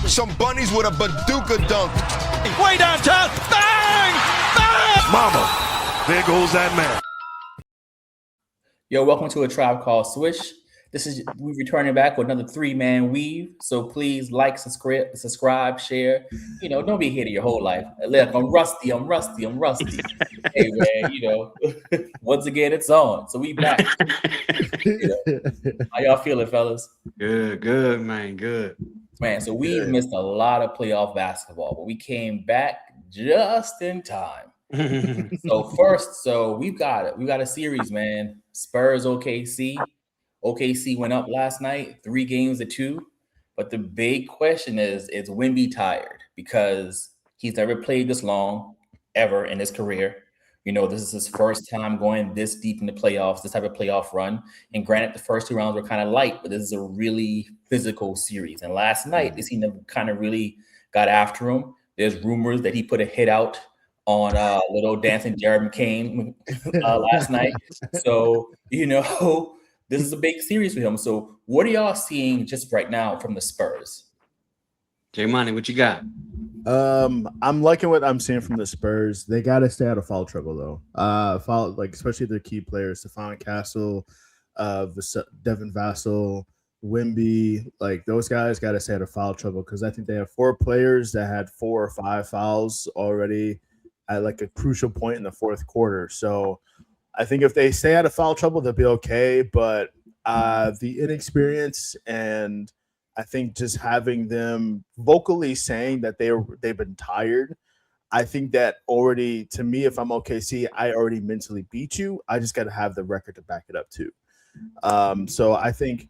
some bunnies with a bazooka dunk. Way downtown. Bang! Bang! Mama, there goes that man. Yo, welcome to A Tribe Called Swish. We returning back with another 3-man weave. So please like, subscribe, share. You know, don't be here to your whole life. Look, I'm rusty. Hey man, once again it's on. So we back. How y'all feeling, fellas? Good, man. Good. Man, so we missed a lot of playoff basketball, but we came back just in time. So we've got it. We got a series, man. Spurs OKC. OKC went up last night, 3-2. But the big question is Wemby tired? Because he's never played this long ever in his career. You know, this is his first time going this deep in the playoffs, this type of playoff run. And granted, the first 2 rounds were kind of light, but this is a really physical series. And last night, they seemed to kind of really got after him. There's rumors that he put a hit out on little dancing Jared McCain last night. So, this is a big series for him. So what are y'all seeing just right now from the Spurs? J Money, what you got? I'm liking what I'm seeing from the Spurs. They got to stay out of foul trouble though. Especially their key players, Stephon Castle, Devin Vassell, Wemby, like those guys got to stay out of foul trouble because I think they have 4 players that had 4 or 5 fouls already at like a crucial point in the fourth quarter. So I think if they stay out of foul trouble, they'll be okay. But the inexperience and I think just having them vocally saying that they've been tired, I think that already, to me, if I'm OKC, I already mentally beat you. I just got to have the record to back it up too. So I think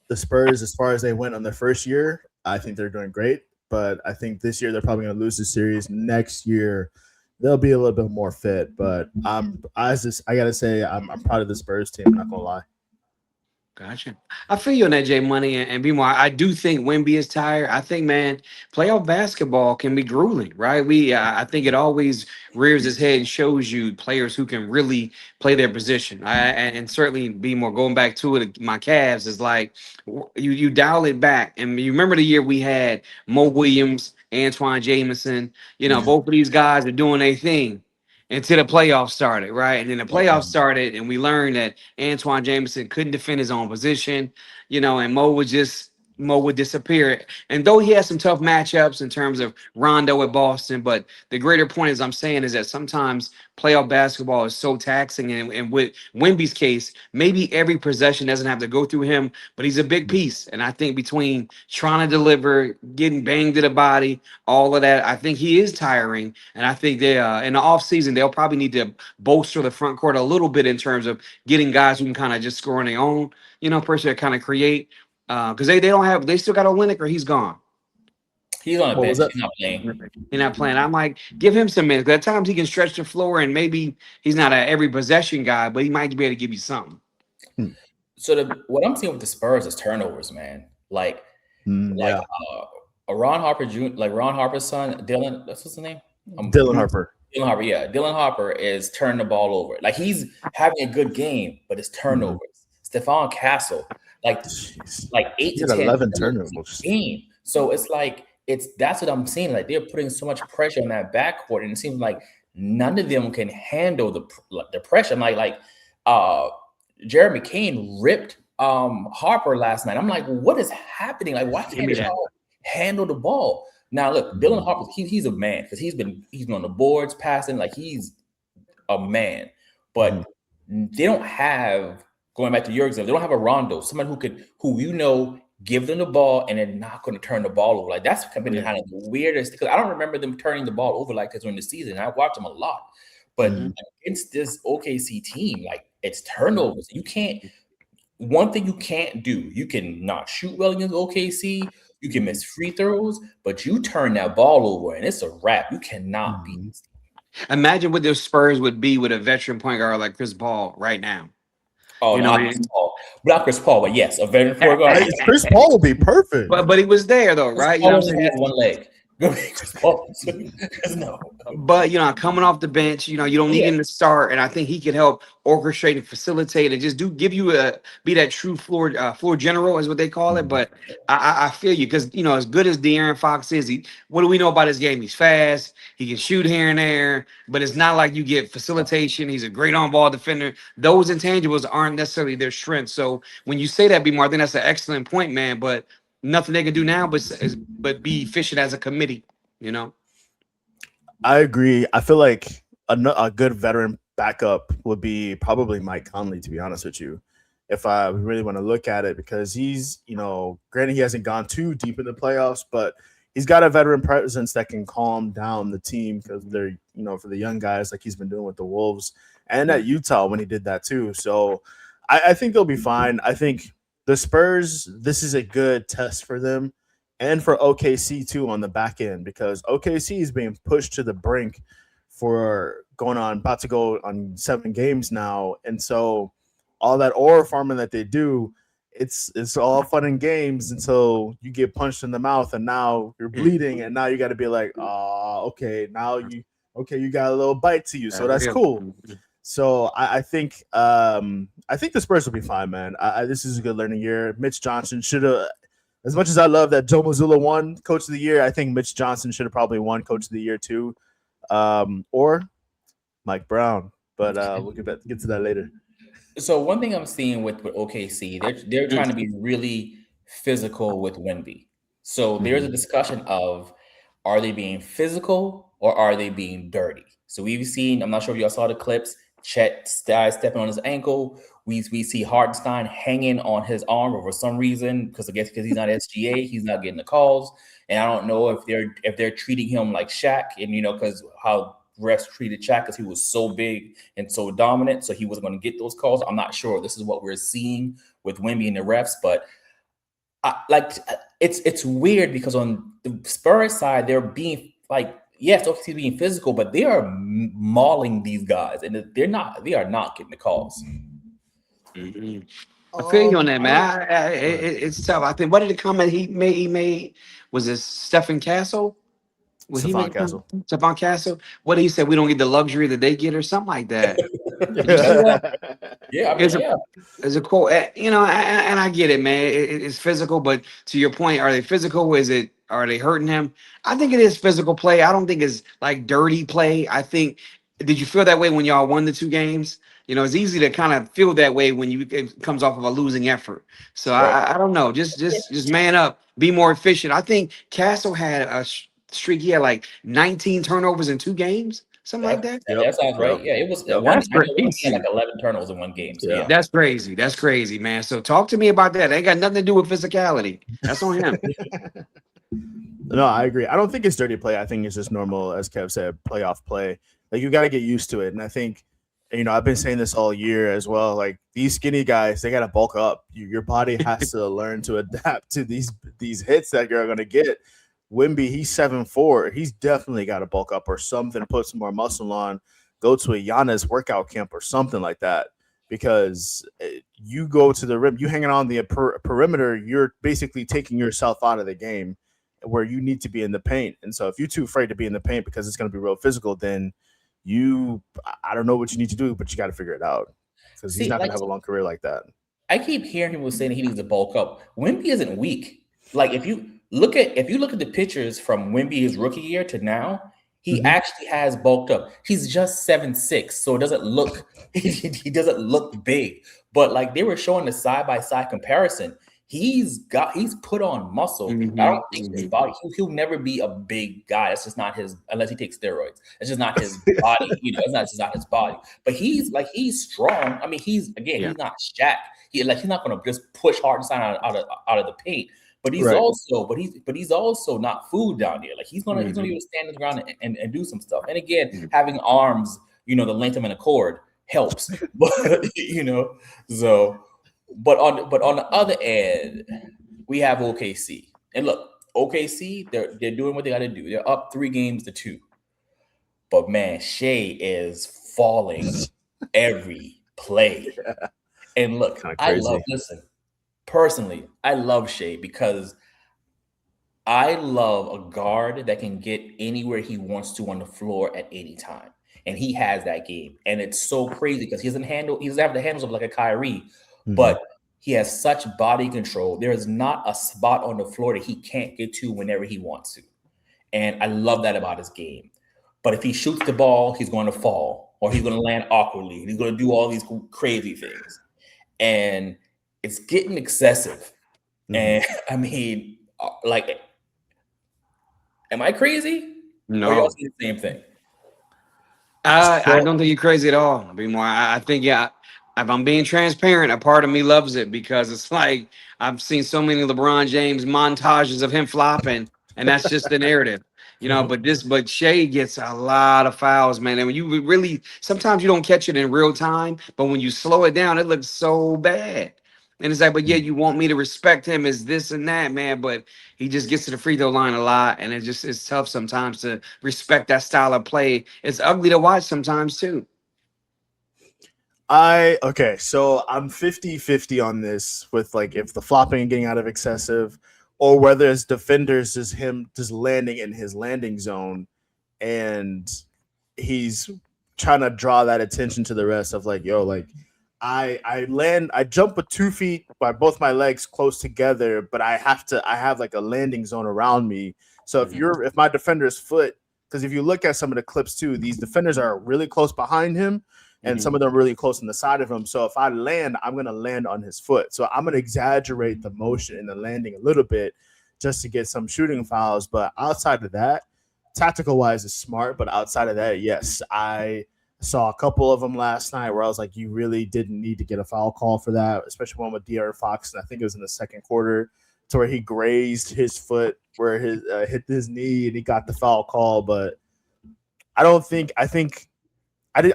the Spurs, as far as they went on their first year, I think they're doing great. But I think this year they're probably going to lose the series. Next year they'll be a little bit more fit. But I got to say I'm proud of the Spurs team. I'm not going to lie. Gotcha. I feel you on that, J Money, and be more. I do think Wemby is tired. I think, man, playoff basketball can be grueling, right? I think it always rears its head and shows you players who can really play their position. And certainly be more going back to it. My Cavs is like you dial it back, and you remember the year we had Mo Williams, Antoine Jameson. Both of these guys are doing their thing until the playoffs started, right? And then the playoffs started, and we learned that Antoine Jameson couldn't defend his own position, and Mo would disappear. And though he had some tough matchups in terms of Rondo at Boston, but the greater point is that sometimes playoff basketball is so taxing. And with Wemby's case, maybe every possession doesn't have to go through him, but he's a big piece. And I think between trying to deliver, getting banged to the body, all of that, I think he is tiring. And I think they in the offseason, they'll probably need to bolster the front court a little bit in terms of getting guys who can kind of just score on their own, person to kind of create. Because they still got Olynyk, or he's gone. He's on the bench. He's not playing. He's not playing. I'm like, give him some minutes. At times he can stretch the floor, and maybe he's not an every possession guy, but he might be able to give you something. So what I'm seeing with the Spurs is turnovers, man. Ron Harper Jr., like Ron Harper's son, Dylan. That's what's his name? Dylan Harper. Dylan Harper, yeah. Dylan Harper is turning the ball over. Like he's having a good game, but it's turnovers. Stephon Castle, like 8 to 10 11 turnovers game. So it's like that's what I'm seeing. Like they're putting so much pressure on that backcourt, and it seems like none of them can handle the pressure. I'm like Jeremy Kane ripped Harper last night. I'm like, what is happening? Like, why can't y'all handle the ball? Now look, Dylan Harper, he's a man because he's been on the boards passing, like he's a man, but they don't have. Going back to your example, they don't have a Rondo, someone who give them the ball and they're not going to turn the ball over. Like that's kind of the weirdest, because I don't remember them turning the ball over like this during the season. I watched them a lot, but against this OKC team, like it's turnovers. One thing you can't do, you can not shoot well against OKC, you can miss free throws, but you turn that ball over and it's a wrap. You cannot beat. Imagine what the Spurs would be with a veteran point guard like Chris Paul right now. Oh, not Chris Paul, but yes, a veteran point guard. Chris Paul would be perfect. But he was there though, right? Chris Paul only had one leg. Chris Paul. No. But coming off the bench, you don't need him to start, and I think he could help orchestrate and facilitate and just give you be that true floor general is what they call it. But I feel you because as good as De'Aaron Fox is, what do we know about his game? He's fast, he can shoot here and there, but it's not like you get facilitation. He's a great on-ball defender. Those intangibles aren't necessarily their strength. So when you say that, B-Mar, I think that's an excellent point, man. But nothing they can do now but be efficient as a committee. I agree. I feel like a good veteran backup would be probably Mike Conley, to be honest with you, if I really want to look at it, because he's, granted he hasn't gone too deep in the playoffs, but he's got a veteran presence that can calm down the team because they're, for the young guys like he's been doing with the Wolves and at Utah when he did that too. So I think they'll be fine. I think the Spurs, this is a good test for them. And for OKC too on the back end, because OKC is being pushed to the brink for about to go on 7 games now. And so all that aura farming that they do, it's all fun and games until you get punched in the mouth and now you're bleeding and now you got to be like, okay, you got a little bite to you. So that's cool. So I think the Spurs will be fine, man. This is a good learning year. Mitch Johnson should have. As much as I love that Joe Mazulla won Coach of the Year, I think Mitch Johnson should have probably won Coach of the Year too, or Mike Brown. But we'll get to that later. So one thing I'm seeing with OKC, they're trying to be really physical with Wemby. So there's a discussion of, are they being physical or are they being dirty? So we've seen, I'm not sure if y'all saw the clips, Chet stepping on his ankle. We see Hartenstein hanging on his arm, or for some reason, because he's not SGA, he's not getting the calls. And I don't know if they're treating him like Shaq, and because how refs treated Shaq because he was so big and so dominant, so he wasn't going to get those calls. I'm not sure. This is what we're seeing with Wemby and the refs, but it's weird because on the Spurs side, they're being yes, OKC being physical, but they are mauling these guys, and they are not getting the calls. I feel you on that, man. It's tough. I think what did the comment he made was it Stephen Castle? Stephon Castle. Stephon Castle. What did he say? We don't get the luxury that they get, or something like that. Yeah, It's a quote. And I get it, man. It's physical, but to your point, are they physical? Are they hurting him? I think it is physical play. I don't think it's like dirty play. I think. Did you feel that way when y'all won the 2 games? It's easy to kind of feel that way when it comes off of a losing effort. So right. I don't know. Just man up. Be more efficient. I think Castle had a streak. He had like 19 turnovers in 2 games. Something like that. That sounds right. Yeah, it was one. He had like 11 turnovers in 1 game. So yeah. That's crazy. That's crazy, man. So talk to me about that. It ain't got nothing to do with physicality. That's on him. No, I agree. I don't think it's dirty play. I think it's just normal, as Kev said, playoff play. Like, you got to get used to it. And I think, I've been saying this all year as well. Like, these skinny guys, they got to bulk up. Your body has to learn to adapt to these hits that you're going to get. Wemby, he's 7'4". He's definitely got to bulk up or something, put some more muscle on, go to a Giannis workout camp or something like that. Because you go to the rim, you hanging on the perimeter, you're basically taking yourself out of the game where you need to be in the paint. And so if you're too afraid to be in the paint because it's going to be real physical, then I don't know what you need to do, but you got to figure it out because he's not going to have a long career like that. I keep hearing people saying he needs to bulk up. Wemby isn't weak. Like, if you look at the pictures from Wemby's rookie year to now, he actually has bulked up. He's just 7'6", so it doesn't look he doesn't look big. But like, they were showing the side-by-side comparison. He's put on muscle. I don't think his body. He'll never be a big guy. That's just not his. Unless he takes steroids, it's just not his body. It's not his body. But he's strong. I mean, he's not Shaq. He's not going to just push Hartenstein out of the paint. But he's also not food down there. Like, he's gonna be able to stand on the ground and do some stuff. And again, having arms, the length of an cord helps. But so. But on the other end, we have OKC. And look, OKC, they're doing what they got to do. They're up 3-2. But man, Shea is falling every play. And look, personally, I love Shea because I love a guard that can get anywhere he wants to on the floor at any time. And he has that game. And it's so crazy because he doesn't have the handles of like a Kyrie, Mhm. but he has such body control. There is not a spot on the floor that he can't get to whenever he wants to. And I love that about his game. But if he shoots the ball, he's going to fall or he's going to land awkwardly. And he's going to do all these crazy things. And it's getting excessive. Mhm. And I mean, like, am I crazy? Or y'all No. see the same thing? I don't think you're crazy at all. Be more. I think yeah. If I'm being transparent, a part of me loves it because it's like I've seen so many LeBron James montages of him flopping, and that's just the narrative, you know. But Shea gets a lot of fouls, man. And when you really, sometimes you don't catch it in real time, but when you slow it down, it looks so bad. And it's like, but yeah, you want me to respect him as this and that, man. But he just gets to the free throw line a lot, and it's tough sometimes to respect that style of play. It's ugly to watch sometimes too. Okay, so I'm 50-50 on this with like if the flopping and getting out of excessive or whether it's defenders is him just landing in his landing zone and he's trying to draw that attention to the rest of like, yo, like I jump with 2 feet by both my legs close together, but I have like a landing zone around me. So if my defender's foot, because if you look at some of the clips too, these defenders are really close behind him and some of them really close on the side of him. So if I land, I'm going to land on his foot. So I'm going to exaggerate the motion in the landing a little bit just to get some shooting fouls. But outside of that, tactical wise is smart. But outside of that, yes, I saw a couple of them last night where I was like, you really didn't need to get a foul call for that, especially one with De'Aaron Fox. And I think it was in the second quarter to where he grazed his foot where his hit his knee and he got the foul call. But I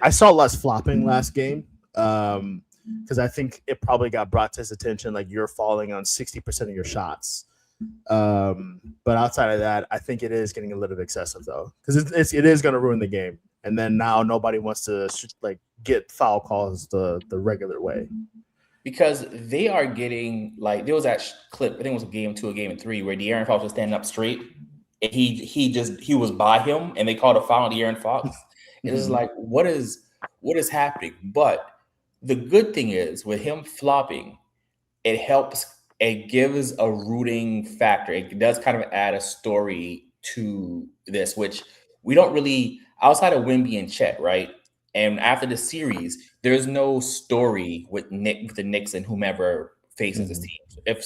saw less flopping last game because I think it probably got brought to his attention like you're falling on 60% of your shots. But outside of that, I think it is getting a little excessive though because it is going to ruin the game. And then now nobody wants to like get foul calls the regular way. Because they are getting like there was that clip, I think it was a game 2, a game 3, where De'Aaron Fox was standing up straight and he was by him and they called a foul on De'Aaron Fox. It is like, what is happening? But the good thing is with him flopping, it helps. It gives a rooting factor. It does kind of add a story to this, which we don't really outside of Wemby and Chet, right? And after the series, there's no story with the Knicks and whomever faces this team. If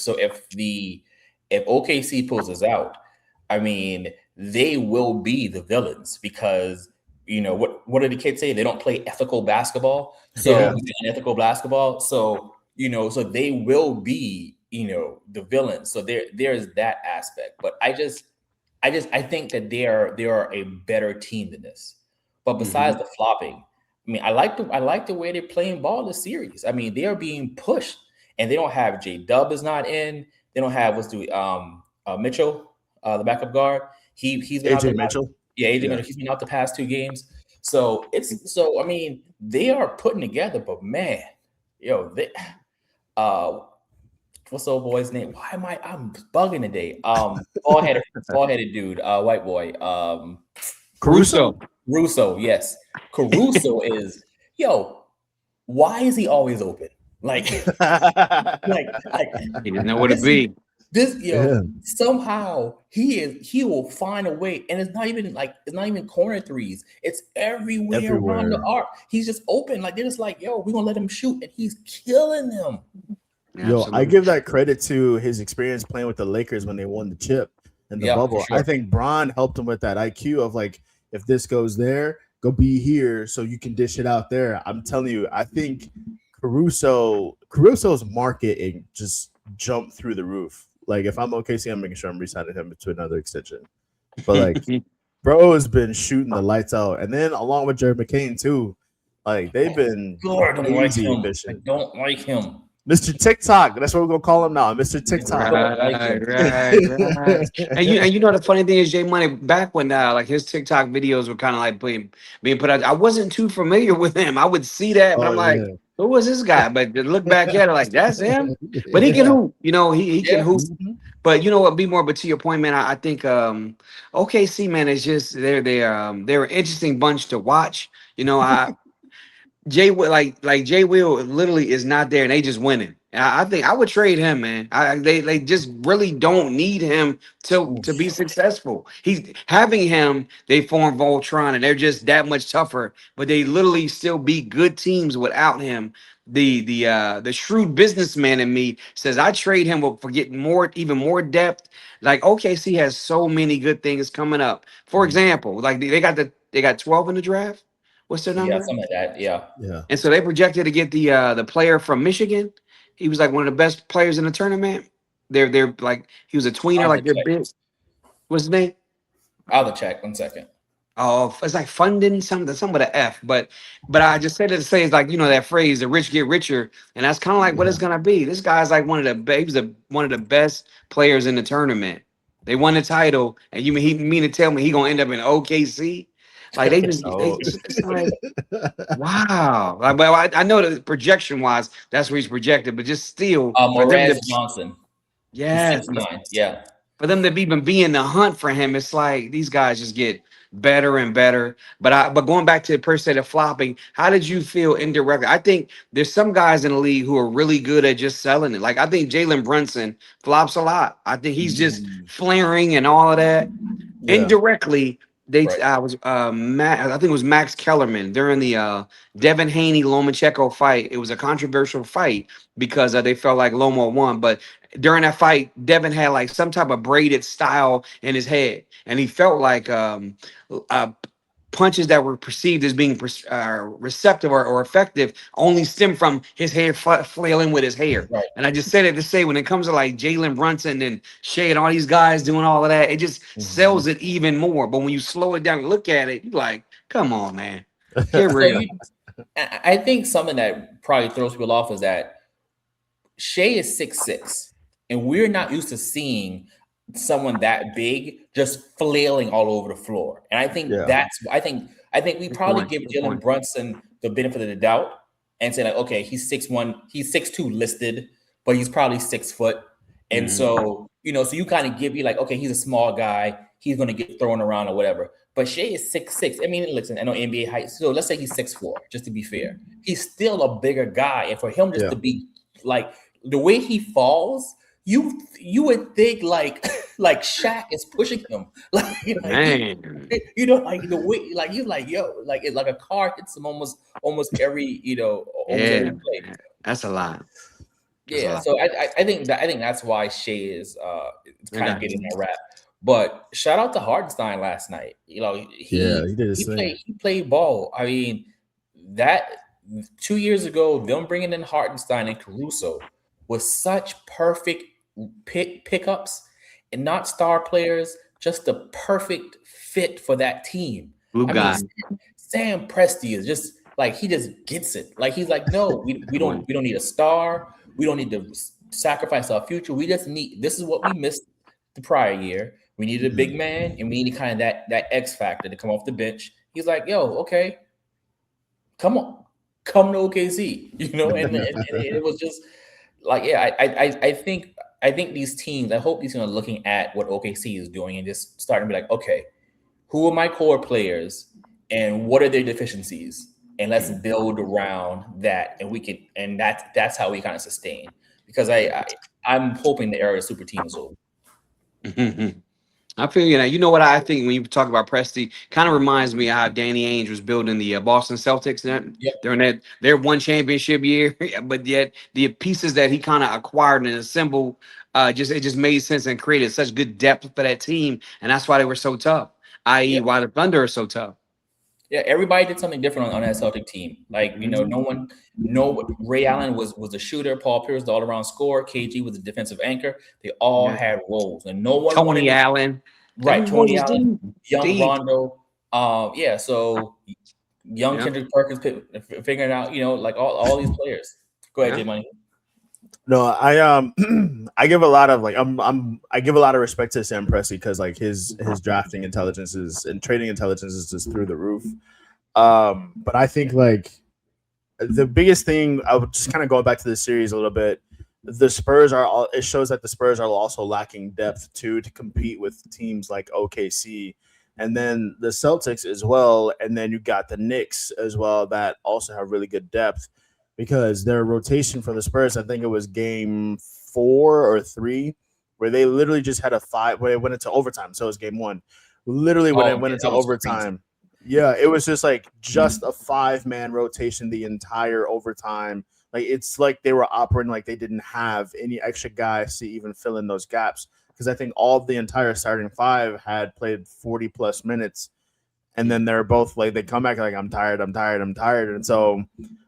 OKC pulls us out, I mean, they will be the villains because you know what do the kids say? They don't play ethical basketball. So unethical basketball. So so they will be the villains. So there's that aspect. But I think that they are a better team than this. But besides the flopping, I mean, I like the way they're playing ball this series. I mean, they are being pushed, and they don't have J-Dub is not in. They don't have Mitchell, the backup guard. He's been AJ Mitchell. Mitchell. He's been out the past 2 games. So I mean, they are putting together, but man, what's the old boy's name? Why am I'm bugging today? Bald-headed dude, white boy. Caruso, yes. Caruso is, why is he always open? Like, he didn't know what to be. Somehow he will find a way, and it's not even corner threes. It's everywhere. Around the arc. He's just open. Like they're just like, we're gonna let him shoot, and he's killing them. I give that credit to his experience playing with the Lakers when they won the chip in the bubble. Sure. I think Bron helped him with that IQ of like, if this goes there, go be here so you can dish it out there. I'm telling you, I think Caruso's market just jumped through the roof. Like if I'm OKC, I'm making sure I'm re-signing him to another extension. But like, bro has been shooting the lights out, and then along with Jared McCain too, like they've been I don't like him. Mr. TikTok. That's what we're gonna call him now, Mr. TikTok. Right. And you know the funny thing is, Jay Money, back when like his TikTok videos were kind of like being put out, I wasn't too familiar with him. I would see that, but I'm like, who was this guy? But to look back at it, like that's him. But he can hoop. He can hoop. But you know what, be more. But to your point, man, I think OKC, man, is just they're an interesting bunch to watch. You know, Jay Will literally is not there, and they just winning. And I think I would trade him, man. They just really don't need him to be successful. He's having him. They form Voltron, and they're just that much tougher. But they literally still beat good teams without him. The shrewd businessman in me says I trade him for getting even more depth. Like OKC has so many good things coming up. For example, like they got 12 in the draft. What's their Yeah, number? something like that. Yeah. Yeah. And so they projected to get the player from Michigan. He was like one of the best players in the tournament. They're like he was a tweener, I'll have like to they're check. big. What's his name? I'll have to check. 1 second. Oh, it's like funding something with an F. But I just said it to say it's like that phrase, the rich get richer, and that's kind of like what Yeah. it's gonna be. This guy's like he was one of the best players in the tournament. They won the title, and he mean to tell me he gonna end up in OKC? Like Oh. it's like. Wow. Well, I know that projection wise, that's where he's projected, but just still for them to, Morez Johnson. He's yes, 6'9". Yeah. for them to even be in the hunt for him, it's like these guys just get better and better. But going back to per se the flopping, how did you feel indirectly? I think there's some guys in the league who are really good at just selling it. Like I think Jalen Brunson flops a lot. I think he's just flaring and all of that. Yeah. Indirectly, Right. I was I think it was Max Kellerman during the Devin Haney Lomachenko fight. It was a controversial fight because they felt like Lomo won, but during that fight, Devin had like some type of braided style in his head, and he felt like uh, punches that were perceived as being receptive or effective only stem from his hair flailing with his hair. Right. And I just said it to say when it comes to like Jalen Brunson and Shea and all these guys doing all of that, it just sells it even more. But when you slow it down and look at it, you're like, come on, man. Get So real. I think something that probably throws people off is that Shea is 6'6", and we're not used to seeing someone that big just flailing all over the floor. And I think Yeah. I think we probably give Good Jalen point. Brunson the benefit of the doubt and say like, okay, he's 6'1", he's 6'2" listed, but he's probably 6 foot. And so, so you kind of give you like, okay, he's a small guy, he's gonna get thrown around or whatever. But Shea is 6'6". I mean, listen, I know NBA height, so let's say he's 6'4", just to be fair. He's still a bigger guy. And for him just to be like the way he falls, you would think like Shaq is pushing him. Like Man. like the way like you're like, yo, like it's like a car hits him almost every, almost every Yeah, play. man. That's a lot. That's a Yeah. lot. So I think that's why Shea is kind of Okay. getting that rap. But shout out to Hardenstein last night. Yeah, he did his thing. He played ball. I mean, that 2 years ago, them bringing in Hardenstein and Caruso was such perfect pickups and not star players, just the perfect fit for that team. Blue I guy. mean, Sam Presti is just like he just gets it. Like he's like, no, we don't need a star. We don't need to sacrifice our future. We just need this is what we missed the prior year. We needed a big man, and we need kind of that X factor to come off the bench. He's like, yo, okay, come on, come to OKC, and it was just like, yeah, I think these teams, I hope these teams are looking at what OKC is doing and just starting to be like, okay, who are my core players and what are their deficiencies? And let's build around that, and that's how we kind of sustain. Because I'm hoping the era of super team is over. I feel you. Now, you know what I think when you talk about Presti, kind of reminds me of how Danny Ainge was building the Boston Celtics during their one championship year, but yet the pieces that he kind of acquired and assembled, it just made sense and created such good depth for that team, and that's why they were so tough. I.e., why the Thunder are so tough. Yeah, everybody did something different on that Celtic team. Like, Ray Allen was a shooter, Paul Pierce, the all-around scorer, KG was a defensive anchor. They all had roles, and no one Tony Allen. Right, Tony Allen, young deep. Rondo. So young Kendrick Perkins figuring out, like all these players. Go ahead, J Money. No, I give a lot of I give a lot of respect to Sam Presti because like his drafting intelligence and trading intelligence is just through the roof. But I think like the biggest thing, I would just kind of go back to the series a little bit. the Spurs are all, it shows that the Spurs are also lacking depth too to compete with teams like OKC and then the Celtics as well. And then you got the Knicks as well that also have really good depth because their rotation for the Spurs, I think it was game 4 or 3, where they literally just had a 5 where it went into overtime. So it was game 1. Literally when it went into overtime. Yeah, it was just like just a 5-man rotation the entire overtime. Like it's like they were operating like they didn't have any extra guys to even fill in those gaps. Because I think all of the entire starting 5 had played 40 plus minutes. And then they're both like they come back like I'm tired. And so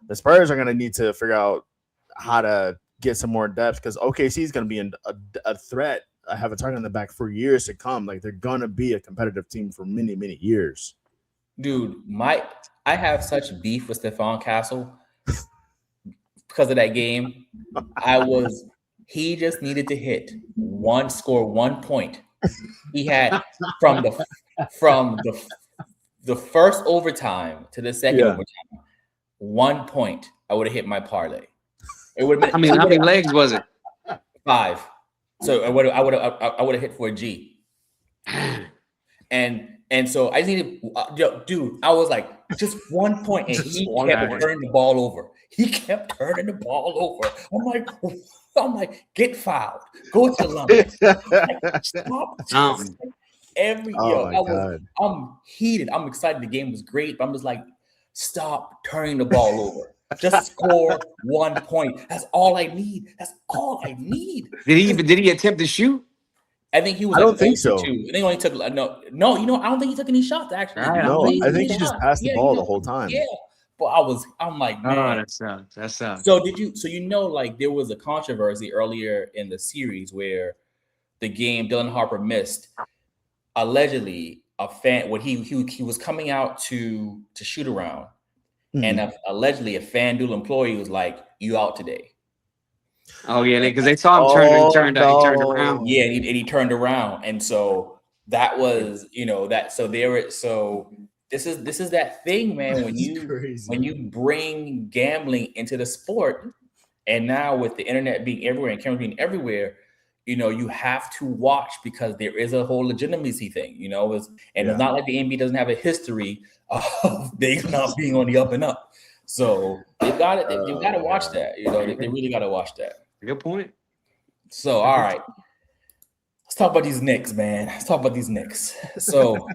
the Spurs are gonna need to figure out how to get some more depth because OKC is gonna be a threat. I have a target on the back for years to come. Like they're gonna be a competitive team for many, many years. Dude, I have such beef with Stephon Castle because of that game. He just needed to score 1 point. He had from the first overtime to the second overtime, 1 point. I would have hit my parlay. It would have been. How many legs was it? 5. So I would have hit for a G. And so I needed, dude. I was like, just 1 point, and he kept turning the ball over. I'm like, get fouled. Go to London. Stop. I'm heated. I'm excited. The game was great, but I'm just like, stop turning the ball over. Just score 1 point. That's all I need. Did he attempt to shoot? I think he was. I don't think so. I think he only took no. I don't think he took any shots actually. I think he just passed the ball the whole time. Yeah, but I'm like, man, that sucks. So like there was a controversy earlier in the series where the game Dylan Harper missed. Allegedly, a fan he was coming out to shoot around, and allegedly a FanDuel employee was like, "You out today." Oh yeah, because they saw him turned around. Yeah, and he turned around, and so that was So this is that thing, man. When you bring gambling into the sport, and now with the internet being everywhere and cameras being everywhere, you have to watch because there is a whole legitimacy thing. It's not like the NBA doesn't have a history of things not being on the up and up. So they've got it. You've got to watch that. They really got to watch that. Good point. So, all right. Let's talk about these Knicks, man. So,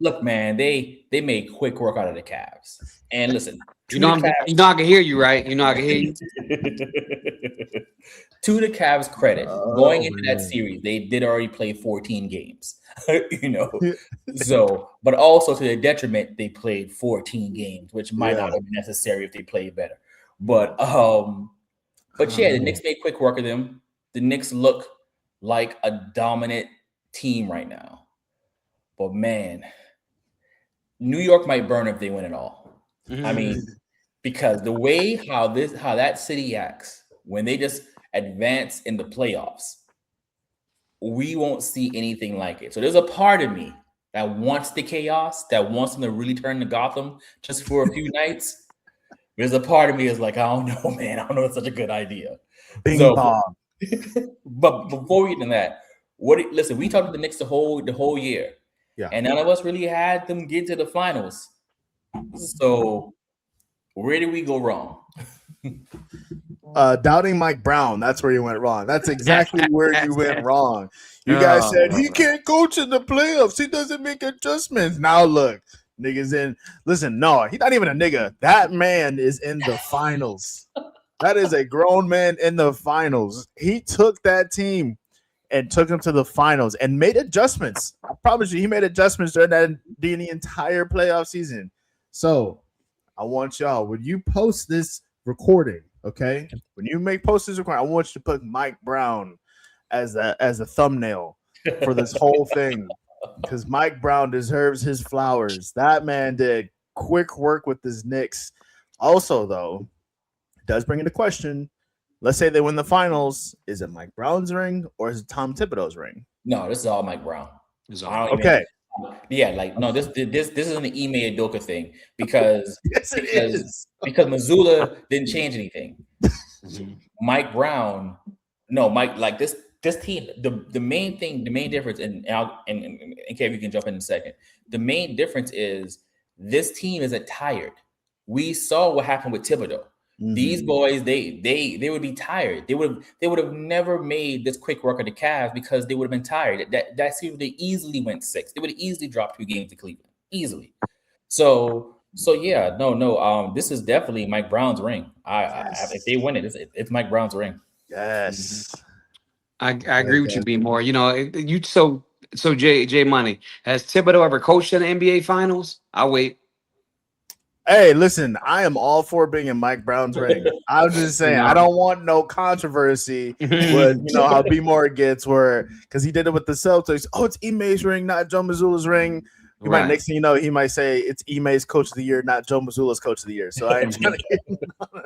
look, man, they made quick work out of the Cavs. And listen, I can hear you, right? I can hear you. To the Cavs' credit, going into that series, they did already play 14 games. So, but also to their detriment, they played 14 games, which might not have been necessary if they played better. But the Knicks made quick work of them. The Knicks look like a dominant team right now. But man, New York might burn if they win it all. I mean, because the way how that city acts when they just advance in the playoffs, we won't see anything like it. So there's a part of me that wants the chaos, that wants them to really turn to Gotham just for a few nights. There's a part of me is like, I don't know, man. I don't know if it's such a good idea. Bing bong. But before we get into that, listen, we talked to the Knicks the whole year. Yeah. And none of us really had them get to the finals. So where did we go wrong? Doubting Mike Brown. That's where you went wrong. That's exactly where you went wrong. You guys said he can't coach in the playoffs. He doesn't make adjustments. Now look, niggas in. Listen, no, he's not even a nigga. That man is in the finals. That is a grown man in the finals. He took that team and took them to the finals and made adjustments. I promise you, he made adjustments during the entire playoff season. So I want y'all, when you post this recording, okay? When you post this recording, I want you to put Mike Brown as a thumbnail for this whole thing. Because Mike Brown deserves his flowers. That man did quick work with his Knicks. Also, though, it does bring into question, let's say they win the finals. Is it Mike Brown's ring or is it Tom Thibodeau's ring? No, this is all Mike Brown. Okay. Yeah, like no, this isn't an Ime Udoka thing because yes, it is. Because Mazulla didn't change anything. Mike Brown No, Mike, like this team, the main thing, the main difference, and Kev, you can jump in a second. The main difference is this team isn't tired. We saw what happened with Thibodeau. These boys, they would be tired. They would have never made this quick work of the Cavs because they would have been tired. That series they easily went 6. They would have easily dropped 2 games to Cleveland. Easily. So yeah, no. This is definitely Mike Brown's ring. If they win it, it's Mike Brown's ring. Yes. I agree with you, B more. You know, you so J Money, has Thibodeau ever coached in the NBA Finals? I'll wait. Hey, listen, I am all for being in Mike Brown's ring. I'm just saying, I don't want no controversy with how B More gets where because he did it with the Celtics. Oh, it's Ime's ring, not Joe Mazzulla's ring. He might next thing you know, he might say it's Ime's coach of the year, not Joe Mazzulla's coach of the year. So I ain't trying to get none of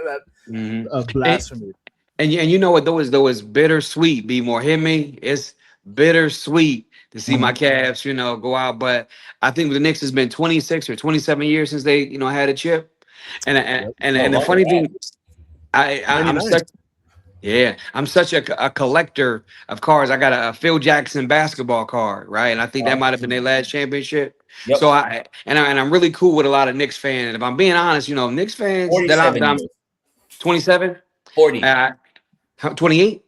that blasphemy. And you know what? Though is bittersweet. Be more hit me. It's bittersweet to see my Cavs, go out. But I think the Knicks has been 26 or 27 years since they, had a chip. And the funny thing, I'm such a collector of cards. I got a Phil Jackson basketball card, right? And I think that might have been their last championship. Yep. So I'm really cool with a lot of Knicks fans. And if I'm being honest, Knicks fans that I'm 27, 40. 28?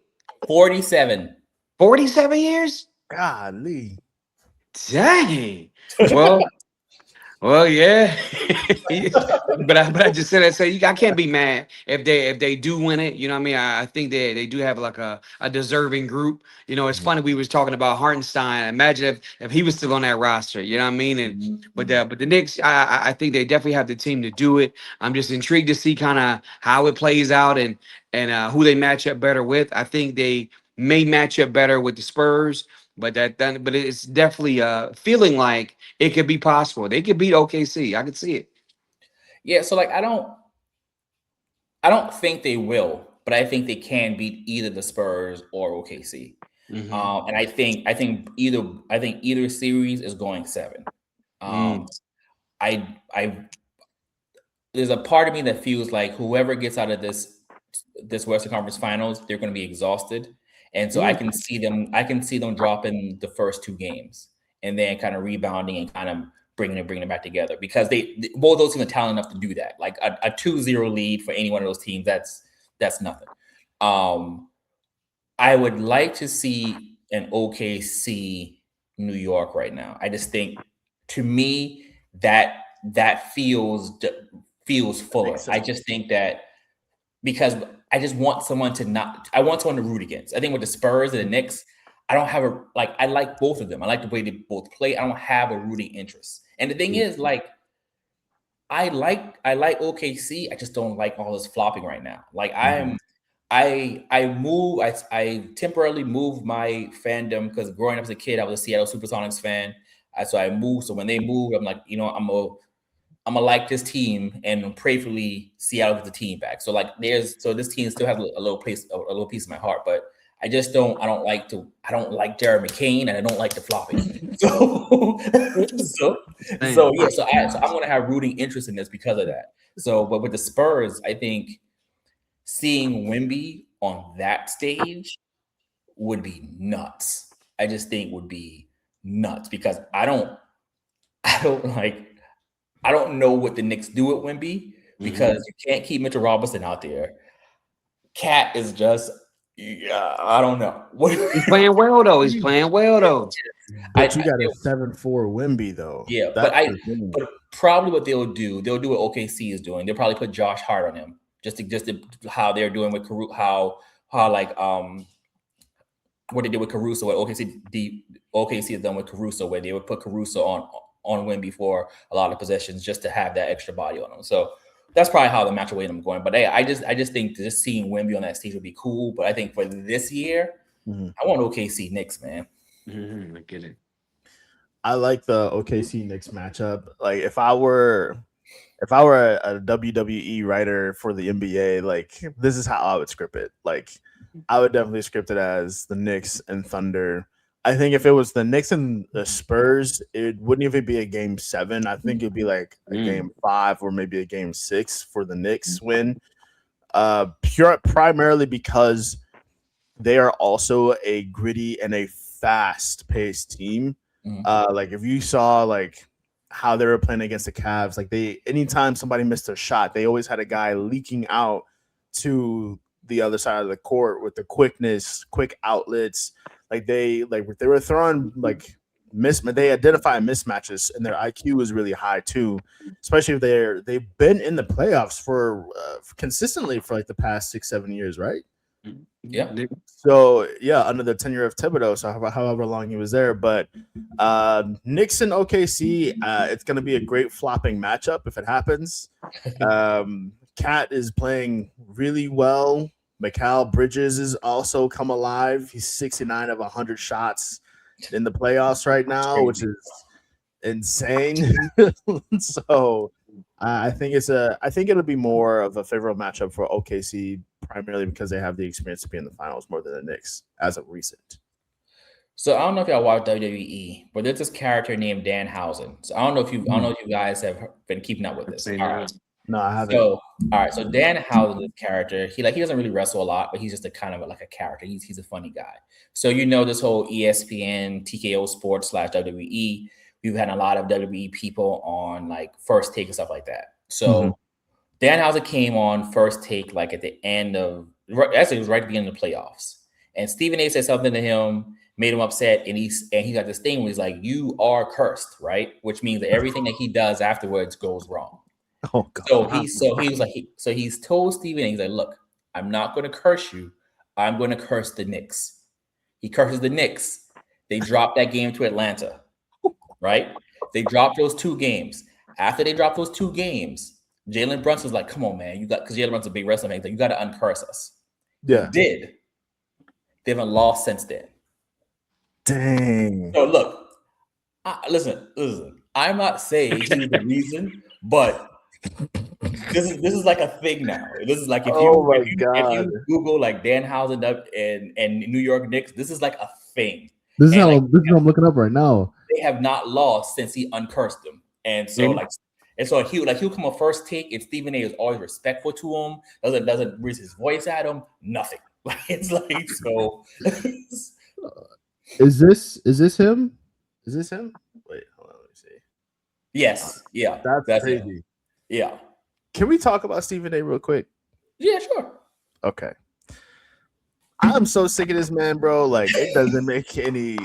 47. 47 years? Golly. Dang. Well, yeah. but I just said that. So I can't be mad if they do win it. You know what I mean? I think they do have like a deserving group. It's funny we was talking about Hartenstein. Imagine if he was still on that roster. You know what I mean? And but the Knicks, I think they definitely have the team to do it. I'm just intrigued to see kind of how it plays out and who they match up better with. I think they may match up better with the Spurs. But it's definitely feeling like it could be possible. They could beat OKC. I could see it. Yeah, so like I don't think they will, but I think they can beat either the Spurs or OKC. And I think either series is going 7. There's a part of me that feels like whoever gets out of this Western Conference Finals, they're going to be exhausted. And so I can see them dropping the first 2 games and then kind of rebounding and kind of bringing it back together because both those teams are talented enough to do that. Like a 2-0 lead for any one of those teams, that's nothing. I would like to see an OKC New York right now. I just think to me that feels fuller. I just think that because I just want someone to root against. I think with the Spurs and the Knicks, I don't have I like both of them. I like the way they both play. I don't have a rooting interest. And the thing is, like, I like OKC. I just don't like all this flopping right now. Like I temporarily moved my fandom because growing up as a kid, I was a Seattle Supersonics fan. So I moved. So when they moved, I'm like, I'm gonna like this team and prayerfully Seattle gets the team back. So this team still has a little piece of my heart, but I don't like Jared McCain and I don't like the flopping. So I'm gonna have rooting interest in this because of that. So, but with the Spurs, I think seeing Wemby on that stage would be nuts. I just think would be nuts because I don't know what the Knicks do at Wemby because you can't keep Mitchell Robinson out there. Cat is just, I don't know. He's playing well though. But you got a 7-4 Wemby though. Yeah, but probably what they'll do what OKC is doing. They'll probably put Josh Hart on him just to how they're doing with Caruso, what they did with Caruso, what OKC has done with Caruso, where they would put Caruso on Wemby for a lot of possessions just to have that extra body on him. So that's probably how the match away I'm going. But hey, I just think just seeing Wemby on that stage would be cool. But I think for this year, I want OKC Knicks, man. I get it. I like the OKC Knicks matchup. Like if I were a WWE writer for the NBA, like this is how I would script it. Like I would definitely script it as the Knicks and Thunder. I think if it was the Knicks and the Spurs, it wouldn't even be a game 7. I think it'd be like a game 5 or maybe a game 6 for the Knicks win. Primarily because they are also a gritty and a fast-paced team. Like if you saw like how they were playing against the Cavs, like anytime somebody missed a shot, they always had a guy leaking out to the other side of the court with the quickness, quick outlets. Like they were throwing like they identify mismatches, and their IQ is really high too, especially if they've been in the playoffs for consistently for like the past 6-7 years, right? Yeah. So yeah, under the tenure of Thibodeau, so however long he was there. But Knicks and OKC, it's going to be a great flopping matchup if it happens. Cat is playing really well. Mikal Bridges is also come alive. He's 69 of 100 shots in the playoffs right now, which is insane. So I think it'll be more of a favorable matchup for OKC, primarily because they have the experience to be in the finals more than the Knicks as of recent. So I don't know if y'all watch WWE, but there's this character named Danhausen. So I don't know if you guys have been keeping up with this. All right. No, I haven't. So all right, so Danhausen, this character, he doesn't really wrestle a lot, but he's just a kind of like a character. He's a funny guy. So this whole ESPN, TKO Sports / WWE. We've had a lot of WWE people on like First Take and stuff like that. So Danhausen came on First Take like at the end of actually it was right at the end of the playoffs, and Stephen A said something to him, made him upset, and he got this thing where he's like, "You are cursed," right? Which means that everything that he does afterwards goes wrong. Oh God. So he's told Stephen A, he's like, "Look, I'm not going to curse you. I'm going to curse the Knicks." He curses the Knicks. They dropped that game to Atlanta, right? They dropped those 2 games. After they dropped those 2 games, Jalen Brunson's like, "Come on, man, because Jalen Brunson's a big wrestling fan. Like, you got to uncurse us." Yeah, he did. They haven't lost since then. Dang. So look, listen. I'm not saying he's the reason, but this is like a thing now. This is like if you Google like Danhausen up and New York Knicks, this is like a thing. This is what I'm looking up right now. They have not lost since he uncursed them, and so he'll come on First Take, and Stephen A is always respectful to him. Doesn't raise his voice at him. Nothing. Like it's like so. Is this him? Is this him? Wait, hold on, let me see. Yes, yeah, that's crazy. Him. Yeah. Can we talk about Stephen A real quick? Yeah, sure. Okay. I'm so sick of this man, bro. Like, it doesn't make any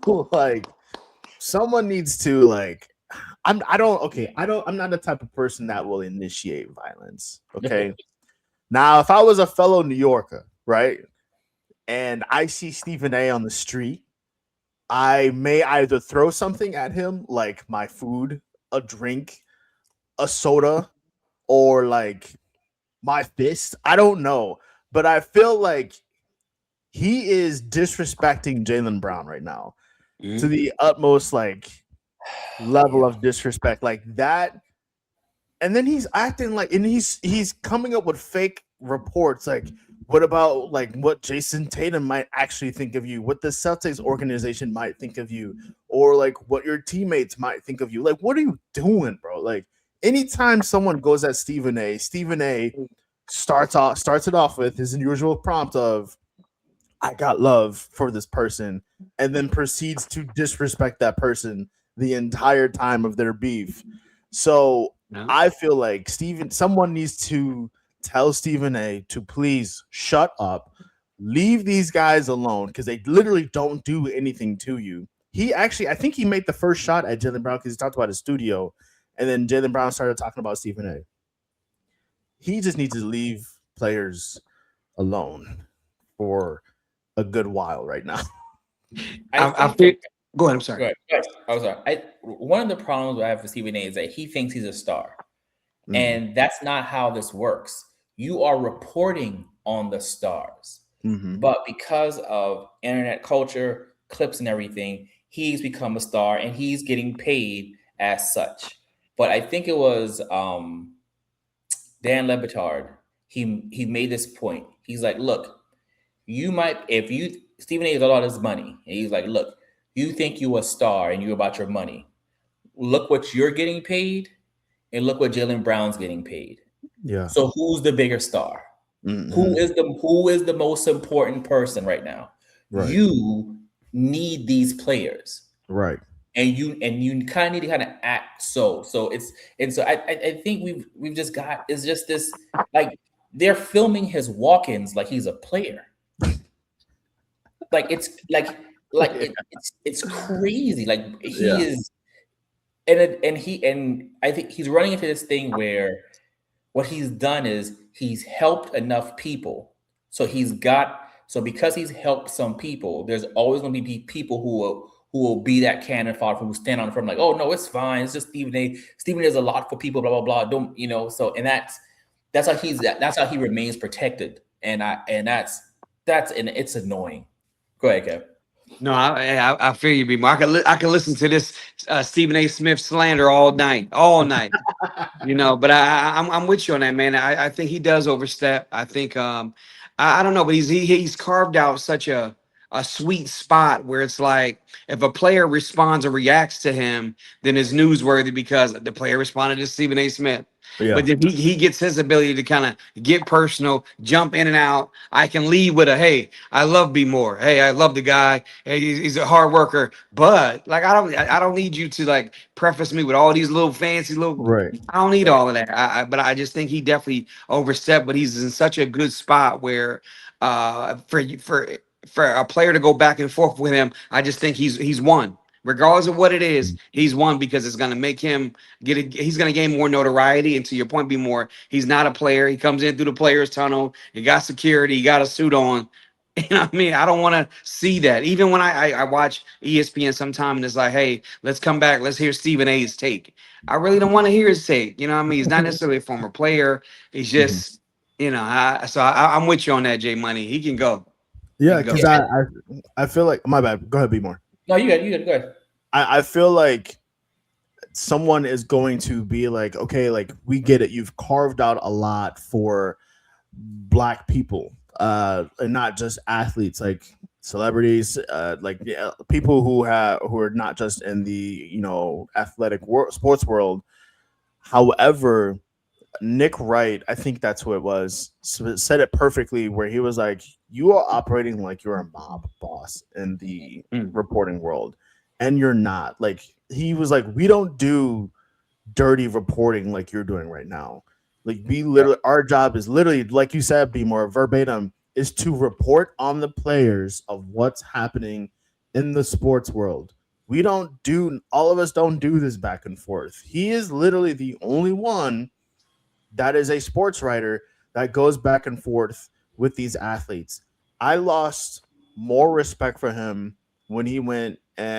like someone needs to like I'm not the type of person that will initiate violence. Okay. Now, if I was a fellow New Yorker, right, and I see Stephen A on the street, I may either throw something at him, like my food, a drink, a soda, or like my fist. I don't know. But I feel like he is disrespecting Jaylen Brown right now to the utmost like level of disrespect like that. And then he's acting like, and he's coming up with fake reports like, what about like what Jason Tatum might actually think of you, what the Celtics organization might think of you, or like what your teammates might think of you. Like, what are you doing, bro? Like, anytime someone goes at Stephen A starts it off with his usual prompt of, "I got love for this person," and then proceeds to disrespect that person the entire time of their beef. So I feel like someone needs to tell Stephen A to please shut up, leave these guys alone, because they literally don't do anything to you. I think he made the first shot at Jaylen Brown because he talked about his studio, and then Jaylen Brown started talking about Stephen A. He just needs to leave players alone for a good while right now. Go ahead. I'm sorry. I'm sorry. One of the problems I have with Stephen A is that he thinks he's a star. And that's not how this works. You are reporting on the stars. But because of internet culture, clips and everything, he's become a star and he's getting paid as such. But I think it was Dan Le Batard. He made this point. He's like, look, Stephen A has a lot of his money. And he's like, look, you think you a star and you're about your money. Look what you're getting paid and look what Jaylen Brown's getting paid. Yeah. So who's the bigger star? Mhm. Who is the most important person right now? Right. You need these players. Right. And you kind of need to kind of act so it's and so I think we've just got it's just this like they're filming his walk-ins like he's a player. Like it's it's crazy. Like he Yeah. is and I think he's running into this thing where what he's done is he's helped enough people. So because he's helped some people, there's always going to be people who will be that cannon fodder who stand on the front like, oh no, it's fine. It's just Stephen A. Stephen A. is a lot for people, blah blah blah. Don't so and that's how he remains protected. And it's annoying. Go ahead, Kev. No, I feel you, B. Mark. I can listen to this Stephen A. Smith slander all night, all night. But I'm with you on that, man. I think he does overstep. I think I don't know, but he's carved out such a sweet spot where it's like if a player responds or reacts to him, then it's newsworthy because the player responded to Stephen A. Smith. Yeah. But then he gets his ability to kind of get personal, jump in and out. I can lead with a hey, I love B More. Hey, I love the guy. Hey, he's a hard worker. But like I don't need you to like preface me with all these little fancy little. Right. I don't need all of that. But I just think he definitely overstepped. But he's in such a good spot where for a player to go back and forth with him, I just think he's won. Regardless of what it is, he's won because it's going to make him he's going to gain more notoriety. And to your point, be more, he's not a player. He comes in through the player's tunnel. He got security. He got a suit on. And I mean, I don't want to see that. Even when I watch ESPN sometime and it's like, hey, let's come back. Let's hear Stephen A's take. I really don't want to hear his take. You know what I mean? He's not necessarily a former player. He's just, I'm with you on that, J Money. He can go. Yeah, because I feel like my bad. Go ahead, be more. No, you good. Go ahead. I feel like someone is going to be like, okay, like we get it. You've carved out a lot for Black people, and not just athletes, like celebrities, people who are not just in the athletic sports world. However, Nick Wright, I think that's who it was, said it perfectly, where he was like, you are operating like you're a mob boss in the reporting world, and you're not. Like, he was like, we don't do dirty reporting like you're doing right now. Like, we literally, our job is literally, like you said, be more verbatim, is to report on the players of what's happening in the sports world. All of us don't do this back and forth. He is literally the only one that is a sports writer that goes back and forth with these athletes. I lost more respect for him when he went at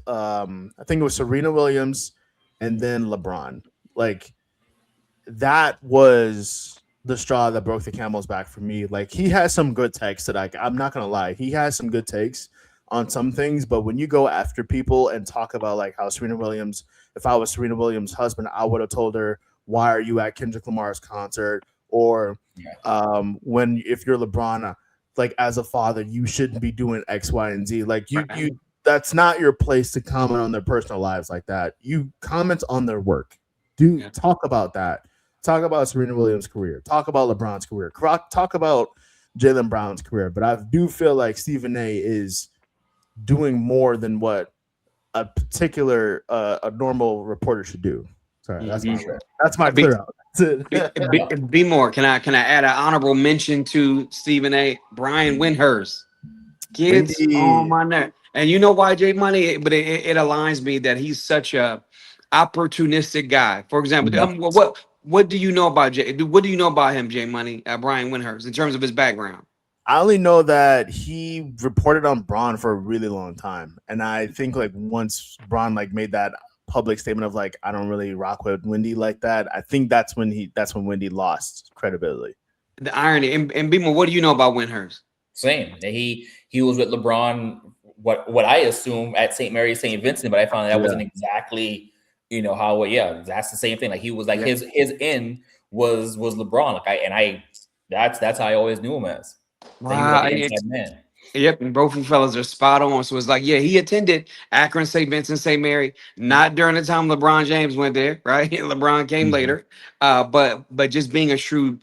I think it was Serena Williams and then LeBron. Like, that was the straw that broke the camel's back for me. Like, he has some good takes that I'm not gonna lie, he has some good takes on some things, but when you go after people and talk about like how Serena Williams, if I was Serena Williams' husband, I would have told her, why are you at Kendrick Lamar's concert? Or if you're LeBron, like, as a father, you shouldn't be doing X, Y, and Z. Like, you that's not your place to comment on their personal lives like that. You comment on their work. Talk about that. Talk about Serena Williams' career. Talk about LeBron's career. Talk about Jaylen Brown's career. But I do feel like Stephen A is doing more than what a particular a normal reporter should do. Sorry, that's my clear out. Be more. Can I add an honorable mention to Stephen A. Brian Windhurst? Kids on my neck. And you know why, J Money? But it aligns me that he's such a opportunistic guy. For example, what do you know about What do you know about him, J Money? Brian Windhurst, in terms of his background? I only know that he reported on Braun for a really long time, and I think like once Braun like made that public statement of like, I don't really rock with Wendy like that, I think that's when Wendy lost credibility. The irony. And Beamer, what do you know about Windhurst? Same. He was with LeBron. What I assume at St. Mary's St. Vincent, but I found that wasn't exactly how. Yeah, that's the same thing. Like, he was like his in was LeBron. Like that's how I always knew him as. Wow. Man. Yep, and both of you fellas are spot on. So it's like, yeah, he attended Akron, St. Vincent, St. Mary, not during the time LeBron James went there, right? LeBron came later. But just being a shrewd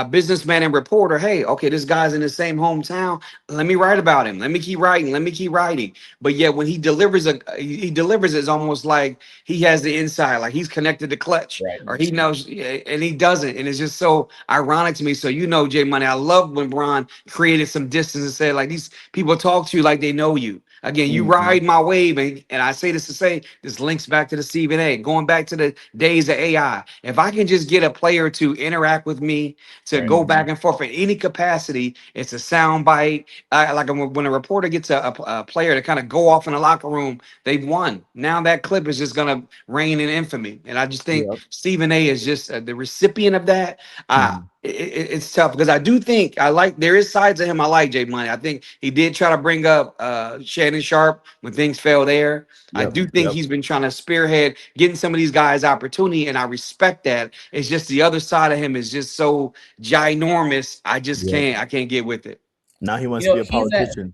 businessman and reporter, hey, okay, this guy's in the same hometown. Let me write about him. Let me keep writing. Let me keep writing. But yet when he delivers it's almost like he has the inside, like he's connected to Clutch, Right. or he knows, yeah, and he doesn't. And it's just so ironic to me. So Jay Money, I love when Bron created some distance and said, like, these people talk to you like they know you. Again, you Mhm. ride my wave, and I say this to say this links back to the Stephen A. Going back to the days of AI. If I can just get a player to interact with me, to Right. go back and forth in any capacity, it's a sound bite. Like when a reporter gets a player to kind of go off in the locker room, they've won. Now that clip is just gonna reign in infamy, and I just think Yep. Stephen A. is just the recipient of that. Mhm. It's tough because I do think there is sides of him I like, Jay Money. I think he did try to bring up Shannon Sharp when things fell there. I Yep. do think Yep. he's been trying to spearhead getting some of these guys opportunity, and I respect that. It's just the other side of him is just so ginormous. Yep. I can't get with it. Now he wants You to know, be a he's that. politician.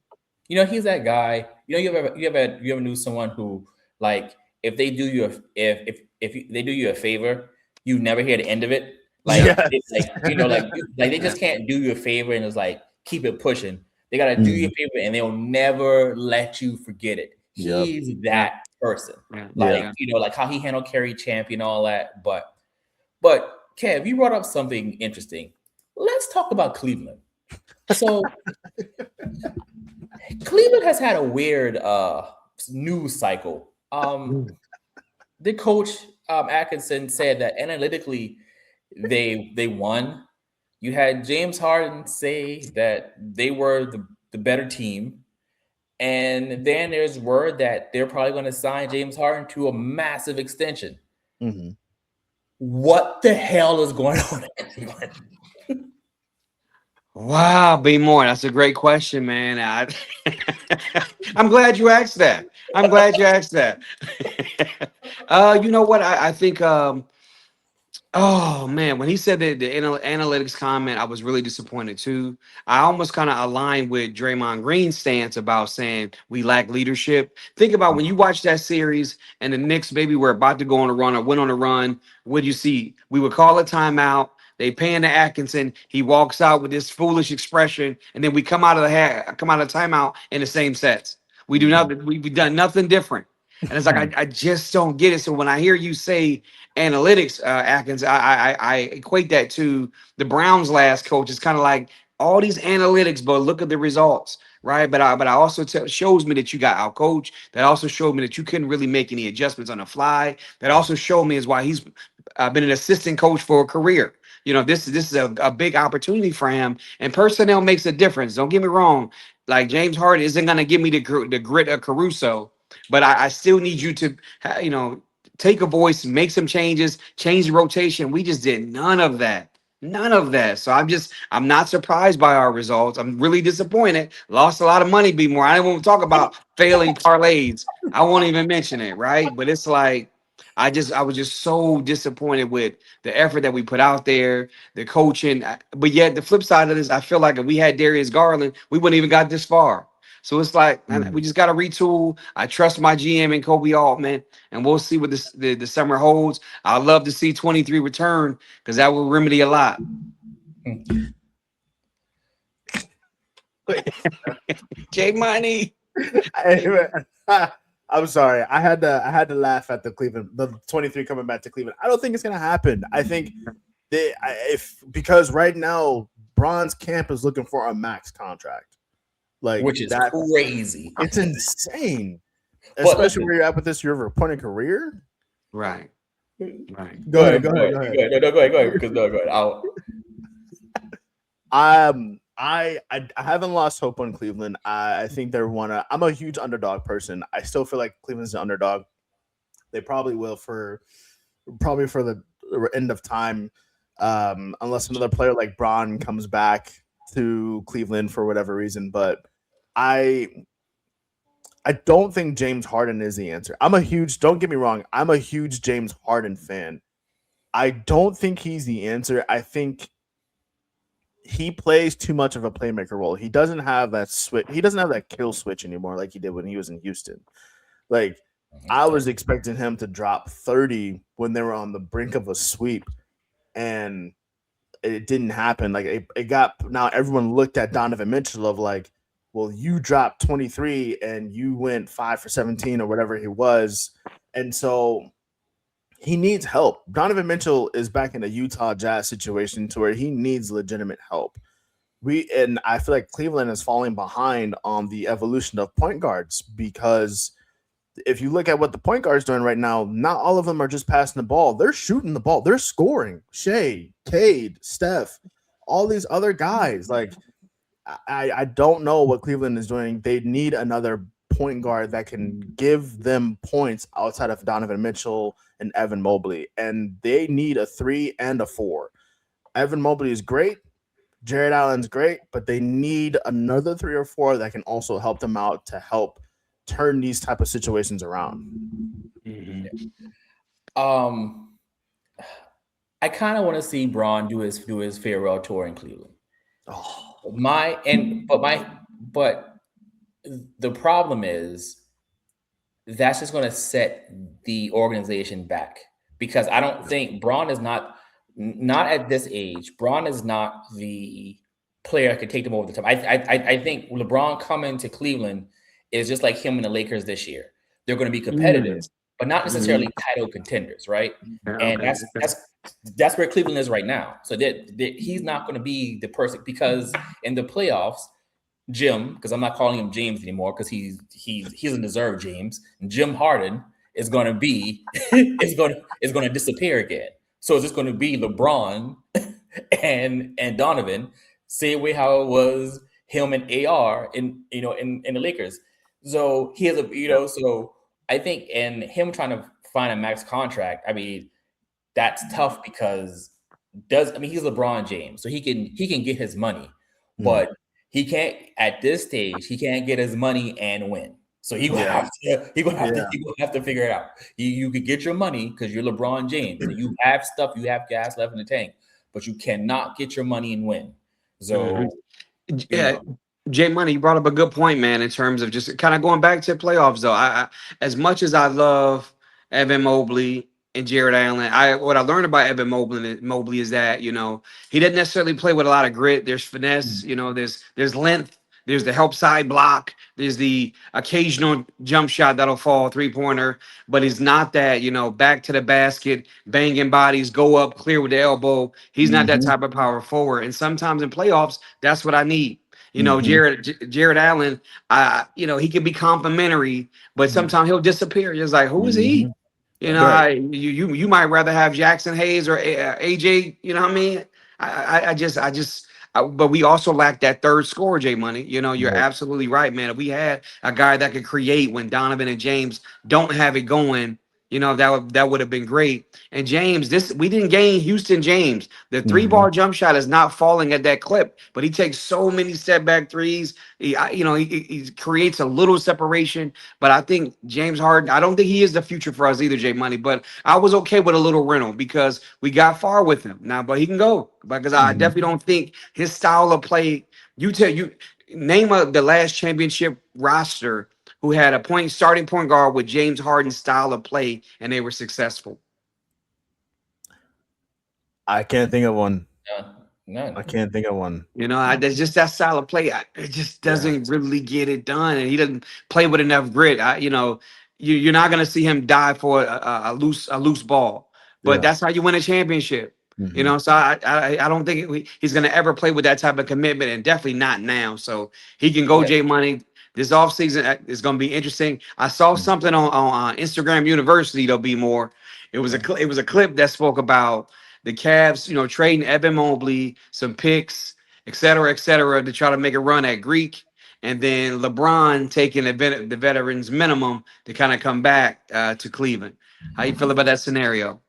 He's that guy. You ever knew someone who, like, if they do you they do you a favor, you never hear the end of it. Like, Yes. they just can't do you a favor and it's like keep it pushing. They gotta do you a Mhm. favor and they'll never let you forget it. Yep. He's Yeah, that person. yeah, Like, Yeah. yeah. like how he handled Kerry Champion and all that. But Kev, you brought up something interesting. Let's talk about Cleveland. So Cleveland has had a weird news cycle. The coach Atkinson said that analytically they won. You had James Harden say that they were the better team. And then there's word that they're probably going to sign James Harden to a massive extension. Mhm. What the hell is going on? Wow, B Moore, that's a great question, man. I'm glad you asked that. I'm glad you asked that. You know what? I think oh man, when he said the analytics comment, I was really disappointed too. I almost kind of aligned with Draymond Green's stance about saying we lack leadership. Think about when you watch that series and the Knicks maybe were about to go on a run or went on a run. What do you see? We would call a timeout. They pan to Atkinson. He walks out with this foolish expression, and then we come out of timeout in the same sets. We do Mhm. nothing. We've done nothing different. And it's like I just don't get it. So when I hear you say analytics, Atkins, I equate that to the Browns' last coach. It's kind of like all these analytics, but look at the results, right? But I also shows me that you got out coached. That also showed me that you couldn't really make any adjustments on the fly. That also showed me is why he's been an assistant coach for a career. This is a big opportunity for him, and personnel makes a difference. Don't get me wrong. Like James Harden isn't going to give me the grit of Caruso, but I still need you to, take a voice, make some changes, change the rotation. We just did none of that. None of that. So I'm not surprised by our results. I'm really disappointed. Lost a lot of money, be more. I don't want to talk about failing parlays. I won't even mention it, right? But it's like I was just so disappointed with the effort that we put out there, the coaching. But yet the flip side of this, I feel like if we had Darius Garland, we wouldn't even got this far. So it's like, man, we Mhm. just got to retool. I trust my GM and Kobe Altman, and we'll see what the summer holds. I'd love to see 23 return because that will remedy a lot. J Money. Hey, man. I'm sorry. I had to laugh at the 23 coming back to Cleveland. I don't think it's gonna happen. I think if because right now Bron's camp is looking for a max contract. Like Which is that, crazy. it's insane. But Especially listen, where you're at with this year of a point in career. Right. Right. Go ahead, go go ahead, ahead, go ahead. go ahead. No, go ahead, go ahead. Because no, go ahead. I haven't lost hope on Cleveland. I think they're I'm a huge underdog person. I still feel like Cleveland's an underdog. They probably will for the end of time, unless another player like Braun comes back to Cleveland for whatever reason. But I I don't think James Harden is the answer. Don't get me wrong, I'm a huge James Harden fan. I don't think he's the answer. I think he plays too much of a playmaker role. He doesn't have that switch. He doesn't have that kill switch anymore like he did when he was in Houston. Like I was expecting him to drop 30 when they were on the brink of a sweep, and it didn't happen. Like it got now everyone looked at Donovan Mitchell of like, well, you dropped 23 and you went 5 for 17 or whatever he was, and so he needs help. Donovan Mitchell is back in a Utah Jazz situation to where he needs legitimate help. And I feel like Cleveland is falling behind on the evolution of point guards because if you look at what the point guards doing right now, not all of them are just passing the ball. They're shooting the ball. They're scoring. Shea, Cade, Steph, all these other guys. Like I don't know what Cleveland is doing. They need another point guard that can give them points outside of Donovan Mitchell and Evan Mobley. And they need a 3 and a 4. Evan Mobley is great. Jared Allen's great, but they need another 3 or 4 that can also help them out to help turn these type of situations around. I kind of want to see Braun do his farewell tour in Cleveland. But the problem is that's just going to set the organization back because I don't think Braun is not at this age. Braun is not the player that could take them over the top. I think LeBron coming to Cleveland is just like him and the Lakers this year. They're going to be competitive, but not necessarily title contenders, right? And that's where Cleveland is right now. So that he's not going to be the person because in the playoffs, Jim, because I'm not calling him James anymore because he doesn't deserve James. Jim Harden is going to be is going to disappear again. So it's just going to be LeBron and Donovan, same way how it was him and AR in the Lakers. So he has so I think and him trying to find a max contract, I mean, that's tough because he's LeBron James, so he can get his money, but he can't at this stage, he can't get his money and win. So he gonna have to figure it out. You could get your money because you're LeBron James and you have stuff, you have gas left in the tank, but you cannot get your money and win. So Jay Money, you brought up a good point, man, in terms of just kind of going back to playoffs though. I as much as I love Evan Mobley and Jared Allen, what I learned about Evan Mobley is that, he didn't necessarily play with a lot of grit. There's finesse, there's length. There's the help side block. There's the occasional jump shot that'll fall 3-pointer, but he's not that, back to the basket, banging bodies, go up, clear with the elbow. He's not that type of power forward. And sometimes in playoffs, that's what I need. Jared Allen, he can be complimentary, but sometimes he'll disappear. Just like, who is he? You might rather have Jackson Hayes or AJ. You know what I mean? But we also lack that third scorer, Jay Money. You're absolutely right, man. If we had a guy that could create when Donovan and James don't have it going, that would have been great. And James, we didn't gain Houston James. The 3-ball jump shot is not falling at that clip, but he takes so many step back threes. He creates a little separation. But I think James Harden, I don't think he is the future for us either, Jay Money. But I was okay with a little rental because we got far with him now. But he can go because I definitely don't think his style of play. Name the last championship roster who had a starting point guard with James Harden's style of play, and they were successful. I can't think of one. None. I can't think of one. That's just that style of play. It just doesn't really get it done, and he doesn't play with enough grit. You're not going to see him die for a loose ball, but that's how you win a championship. So I don't think he's going to ever play with that type of commitment, and definitely not now. So he can go, Jay Money. This offseason is going to be interesting. I saw something on Instagram University. There'll be more. It was a clip that spoke about the Cavs, trading Evan Mobley, some picks, et cetera, to try to make a run at Greek, and then LeBron taking the veterans minimum to kind of come back to Cleveland. How you feel about that scenario?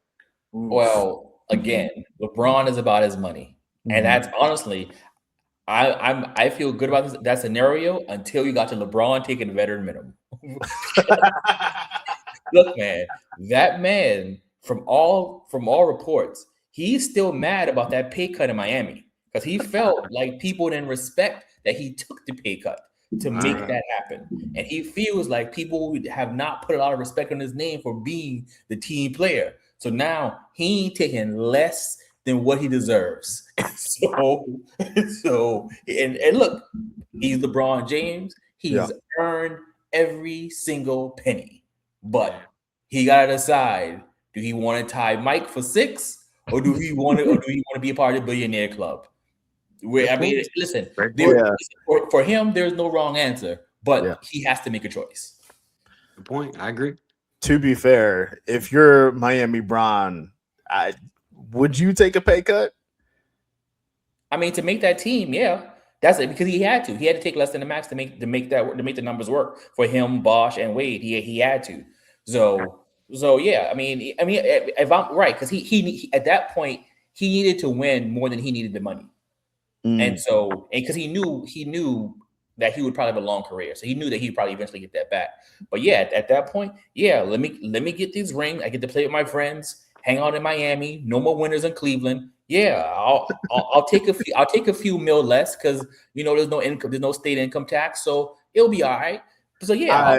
Well, again, LeBron is about his money, and that's honestly. I feel good about that scenario until you got to LeBron taking the veteran minimum. Look, man, that man from all reports, he's still mad about that pay cut in Miami because he felt like people didn't respect that he took the pay cut to make that happen, and he feels like people have not put a lot of respect on his name for being the team player. So now he ain't taking less than what he deserves. And look, he's LeBron James. He's earned every single penny, but he got to decide: do he want to tie Mike for 6, or do he want to be a part of the billionaire club? I mean, listen, for him, there's no wrong answer, but he has to make a choice. Good point. I agree. To be fair, if you're Miami Bron, would you take a pay cut? I mean, to make that team, yeah, that's it, because he had to. He had to take less than the max to make the numbers work for him, Bosch, and Wade. He had to. So yeah. I mean, if I'm right, because he at that point he needed to win more than he needed the money, and because he knew that he would probably have a long career, so he knew that he'd probably eventually get that back. But yeah, at that point, yeah, let me get these rings. I get to play with my friends, hang out in Miami. No more winters in Cleveland. Yeah, I'll take a few mil less because there's no income, there's no state income tax, so it'll be all right. So yeah,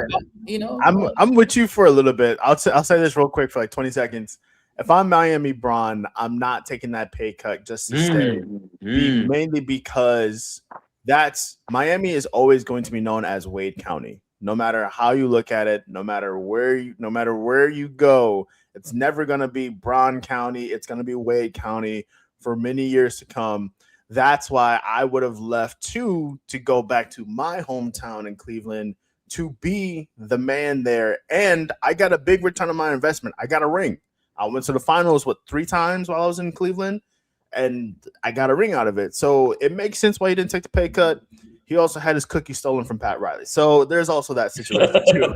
I'm with you for a little bit. I'll say this real quick for like 20 seconds. If I'm Miami Bron, I'm not taking that pay cut just to stay, mainly because Miami is always going to be known as Wade County. No matter how you look at it, no matter where you go, it's never going to be Bron County. It's going to be Wade County for many years to come. That's why I would have left to go back to my hometown in Cleveland to be the man there. And I got a big return on my investment. I got a ring. I went to the finals 3 times while I was in Cleveland, and I got a ring out of it. So it makes sense why he didn't take the pay cut. He also had his cookie stolen from Pat Riley. So there's also that situation too.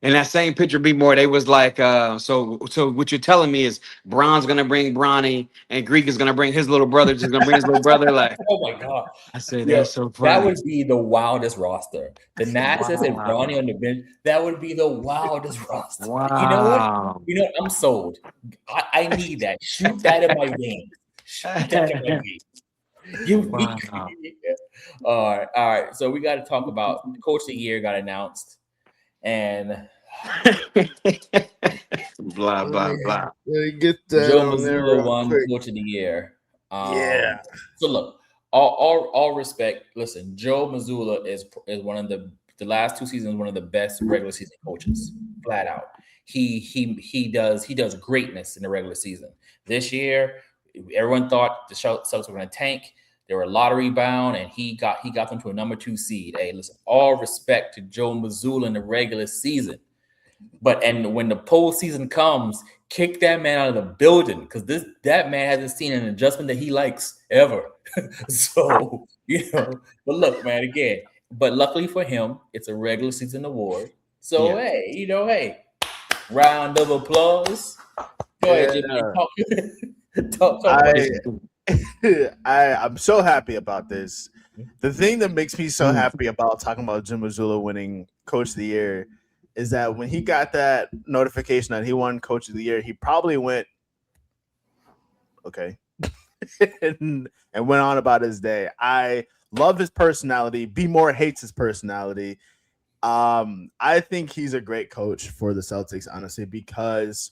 And that same picture, be more. They was like, so what you're telling me is Bron's gonna bring Bronny, and Greek is gonna bring his little brother. Just gonna bring his little brother. Like, oh my god! I said that's so funny. That would be the wildest roster. The Nationals and Bronny on the bench. That would be the wildest roster. Wow. You know what? I'm sold. I need that. Shoot that in my veins. Shoot that in my veins. All right. So we got to talk about Coach of the Year got announced. And blah blah blah. Get that Joe Mazulla won Coach of the Year. So look, all respect. Listen, Joe Mazulla is one of the last 2 seasons one of the best regular season coaches, flat out. He does greatness in the regular season. This year, everyone thought the Celtics were going to tank. They were lottery bound, and he got them to a number 2 seed. Hey, listen, all respect to Joe Mazulla in the regular season, and when the postseason comes, kick that man out of the building, because that man hasn't seen an adjustment that he likes ever. So but look, man, again, but luckily for him, it's a regular season award. So hey, round of applause. Go ahead, Jimmy. Talk about it. I'm so happy about this. The thing that makes me so happy about talking about Jim Mazulla winning Coach of the Year is that when he got that notification that he won Coach of the Year, he probably went, okay, and went on about his day. I love his personality. B. Moore hates his personality. I think he's a great coach for the Celtics, honestly, because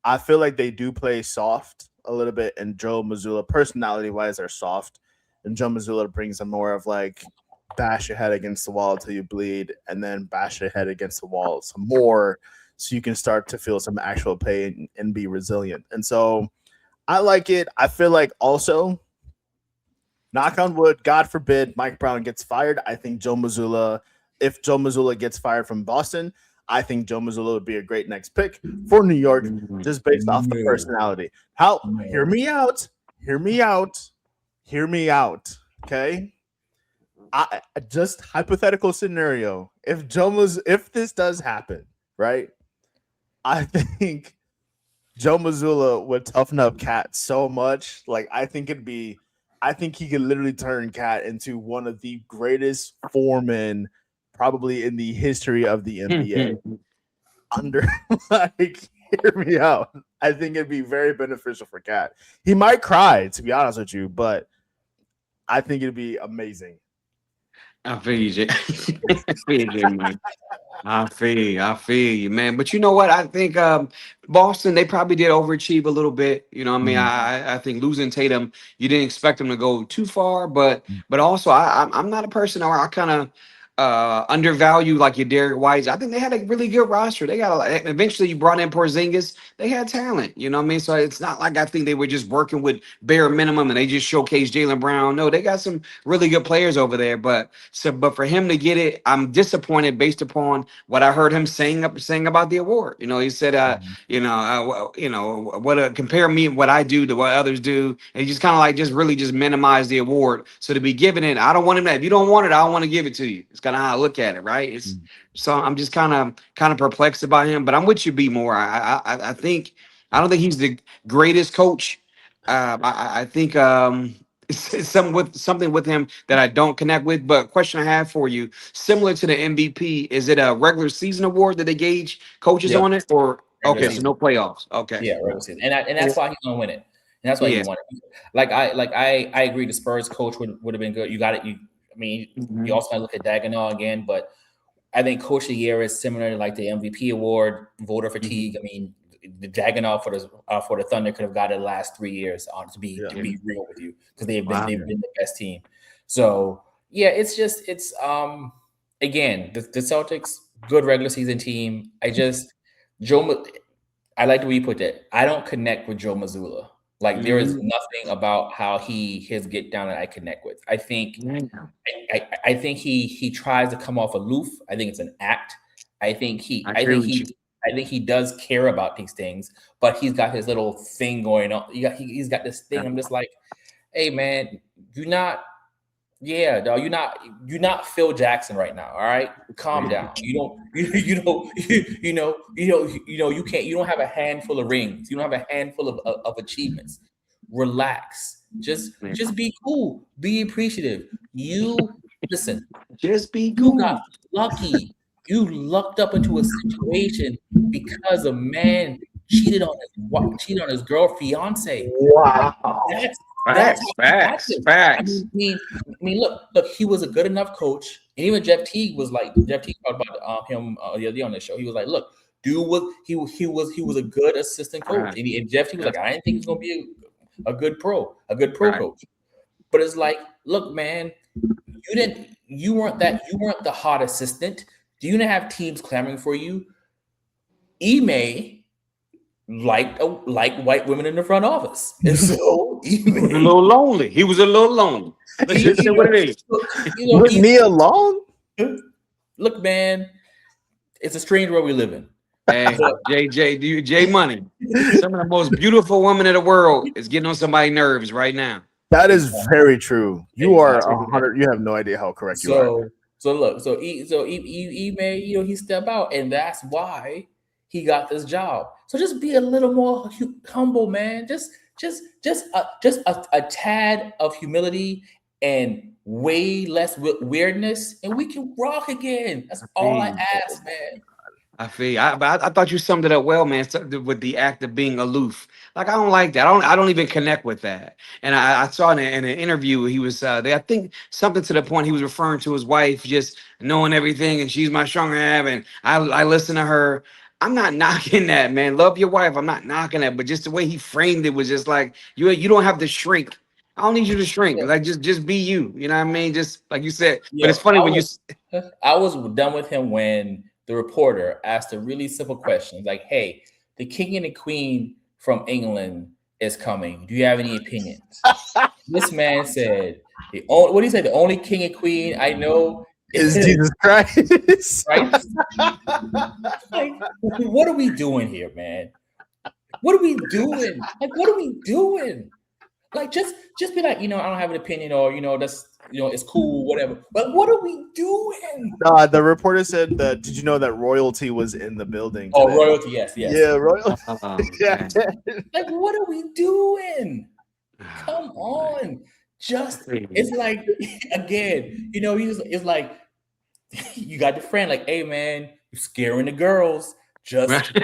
I feel like they do play soft a little bit, and Joe Mazulla, personality-wise, are soft, and Joe Mazulla brings a more of like bash your head against the wall until you bleed, and then bash your head against the wall some more so you can start to feel some actual pain and be resilient. And so I like it. I feel like also, knock on wood, God forbid Mike Brown gets fired. I think if Joe Mazulla gets fired from Boston, I think Joe Mazulla would be a great next pick for New York, just based off the personality. Hear me out. Okay. Just hypothetical scenario. If this does happen, right? I think Joe Mazulla would toughen up Cat so much. Like, I think he could literally turn Cat into one of the greatest foremen probably in the history of the NBA. Hear me out. I think it'd be very beneficial for Cat. He might cry, to be honest with you, but I think it'd be amazing. I feel you, Jay. I feel you, Jay, man. I feel you, man. But you know what? I think Boston, they probably did overachieve a little bit. You know what I mean? Mhm. I think losing Tatum, you didn't expect them to go too far, but also I'm not a person where I kind of undervalue like your Derek Whites. I think they had a really good roster. They got eventually you brought in Porzingis. They had talent, you know what I mean? So it's not like I think they were just working with bare minimum and they just showcased Jalen Brown. No, they got some really good players over there. But for him to get it, I'm disappointed based upon what I heard him saying about the award. You know, he said, compare me what I do to what others do, and he just kind of like just really just minimize the award. So to be given it, I don't want him that. If you don't want it, I don't want to give it to you. It's kind of how I look at it, right? It's so I'm just kind of perplexed about him. But I'm with you, B more. I think I don't think he's the greatest coach. I think it's something with him that I don't connect with. But question I have for you, similar to the MVP, is it a regular season award that they gauge coaches Yeah, on it, or regular okay, so season. no playoffs? Okay, Yeah, regular season, and that's why he's gonna win it. And that's why he yeah. won it. I agree. The Spurs coach would have been good. You got it. I mean, you Mhm. also gotta look at Dagenau again, but I think Coach of the Year is similar to like the MVP award, voter fatigue. Mhm. I mean, the Dagenau for the Thunder could have got it the last 3 years. To Yeah. be real with you, because Wow. they've been the best team. So yeah, it's again the Celtics good regular season team. Joe. I like the way you put that. I don't connect with Joe Mazulla. Like there is Mhm. nothing about how his get down that I connect with. Yeah, I think he tries to come off aloof. I think it's an act. I think I agree with you. I think he does care about these things, but he's got his little thing going on. He's got this thing. I'm just like, hey man, you're not. Yeah, dog, you're not Phil Jackson right now. All right, calm down. You don't you don't have a handful of rings. You don't have a handful of achievements. Relax. Just be cool. Be appreciative. You listen. Just be You got cool. lucky. You lucked up into a situation because a man cheated on his girl fiance. Like Wow. that's Facts, how he got facts, there. I facts. mean, look. He was a good enough coach, and even Jeff Teague talked about him the other day on the show. He was like, "Look, dude was he was a good assistant coach," Right. and Jeff Teague was That's like, "I didn't think he was going to be a good pro right. coach." But it's like, look, man, you weren't the hot assistant. You didn't have teams clamoring for you. Ime like white women in the front office, and so He was a Ime. little lonely. He was a little lonely. Let's You just say know, what it is. With me alone? look, man, it's a strange world we live in. Hey, But J Money. Some of the most beautiful women in the world is getting on somebody's nerves right now. That is exactly, very true. You are exactly. 100. You have no idea how correct you are. So look, he may he step out, and that's why he got this job. So just be a little more humble, man. Just a tad of humility and way less weirdness, and we can rock again. That's all I Hey, ask, man. I feel you. I thought you summed it up well, man. With the act of being aloof, like I don't like that. I don't even connect with that. And I saw in an interview he was I think something to the point he was referring to his wife just knowing everything and she's my stronger half and I listen to her. I'm not knocking that, man. Love your wife. I'm not knocking that, but just the way he framed it was just like you don't have to shrink. I don't need you to shrink. Yeah, Like just be you. You know what I mean? Just like you said. But yeah. it's funny when you. I was done with him when the reporter asked a really simple question, like, "Hey, the king and the queen from England is coming. Do you have any opinions?" This man said, what did he say? The only king and queen I know Is is Jesus Christ? Christ. Like, what are we doing here, man? What are we doing? Like, what are we doing? Like, just be like, I don't have an opinion, or that's it's cool, whatever. But what are we doing? The reporter said that. Did you know that royalty was in the building Oh, today? royalty, yes. Yeah, royalty. Yeah. Man. Like, what are we doing? Come on. It's like, again, it's like, you got the friend, like, hey, man, you're scaring the girls. Just be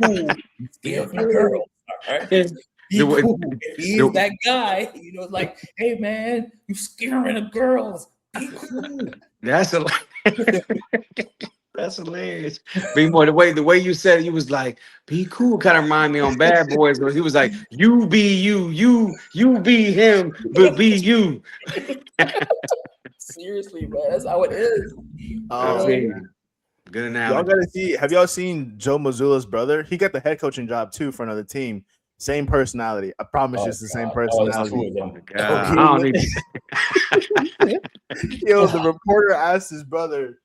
cool. You're scaring the girls. All right? The- Be cool. the- If he's that guy, it's like, hey, man, you're scaring the girls. Be cool. That's a That's hilarious. Be more the way you said it, you was like, be cool, kind of remind me on Bad Boys, where he was like, you be you, you be him, but be you. Seriously, man, that's how it is. I Oh, feel man. you. Good Y'all analogy. gotta see. Have y'all seen Joe Mazzulla's brother? He got the head coaching job too for another team. Same personality. I promise you, Oh it's the same God. Oh, it's two personality. of them. God, He I don't was- even. Yo, the reporter asked his brother.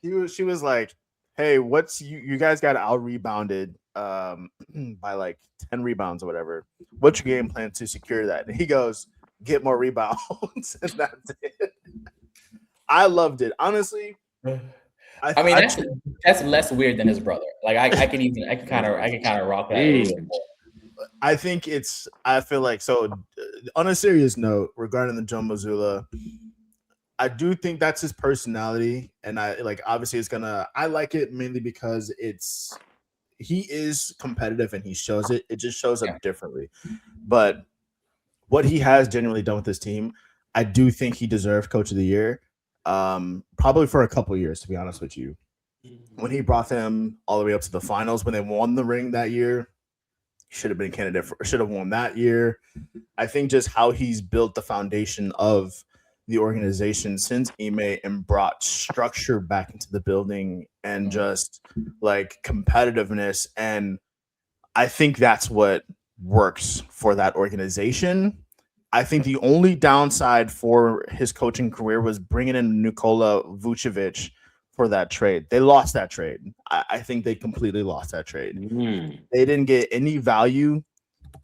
She was like, "Hey, what's you guys got out rebounded by like 10 rebounds or whatever. What's your game plan to secure that?" And he goes, "Get more rebounds." And that's it. I loved it. Honestly, I mean, that's less weird than his brother. Like I can kind of rock that a little bit more. I think I feel like so. On a serious note, regarding the Joe Mazzulla, I do think that's his personality, and I like obviously it's gonna. I like it mainly because he is competitive and he shows it. It just shows up differently, but what he has genuinely done with this team, I do think he deserved Coach of the Year. Probably for a couple years, to be honest with you. When he brought them all the way up to the finals, when they won the ring that year, should have been candidate for, should have won that year. I think just how he's built the foundation of the organization since Ime and brought structure back into the building and just like competitiveness. And I think that's what works for that organization. I think the only downside for his coaching career was bringing in Nikola Vucevic for that trade. They lost that trade. I think they completely lost that trade. They didn't get any value,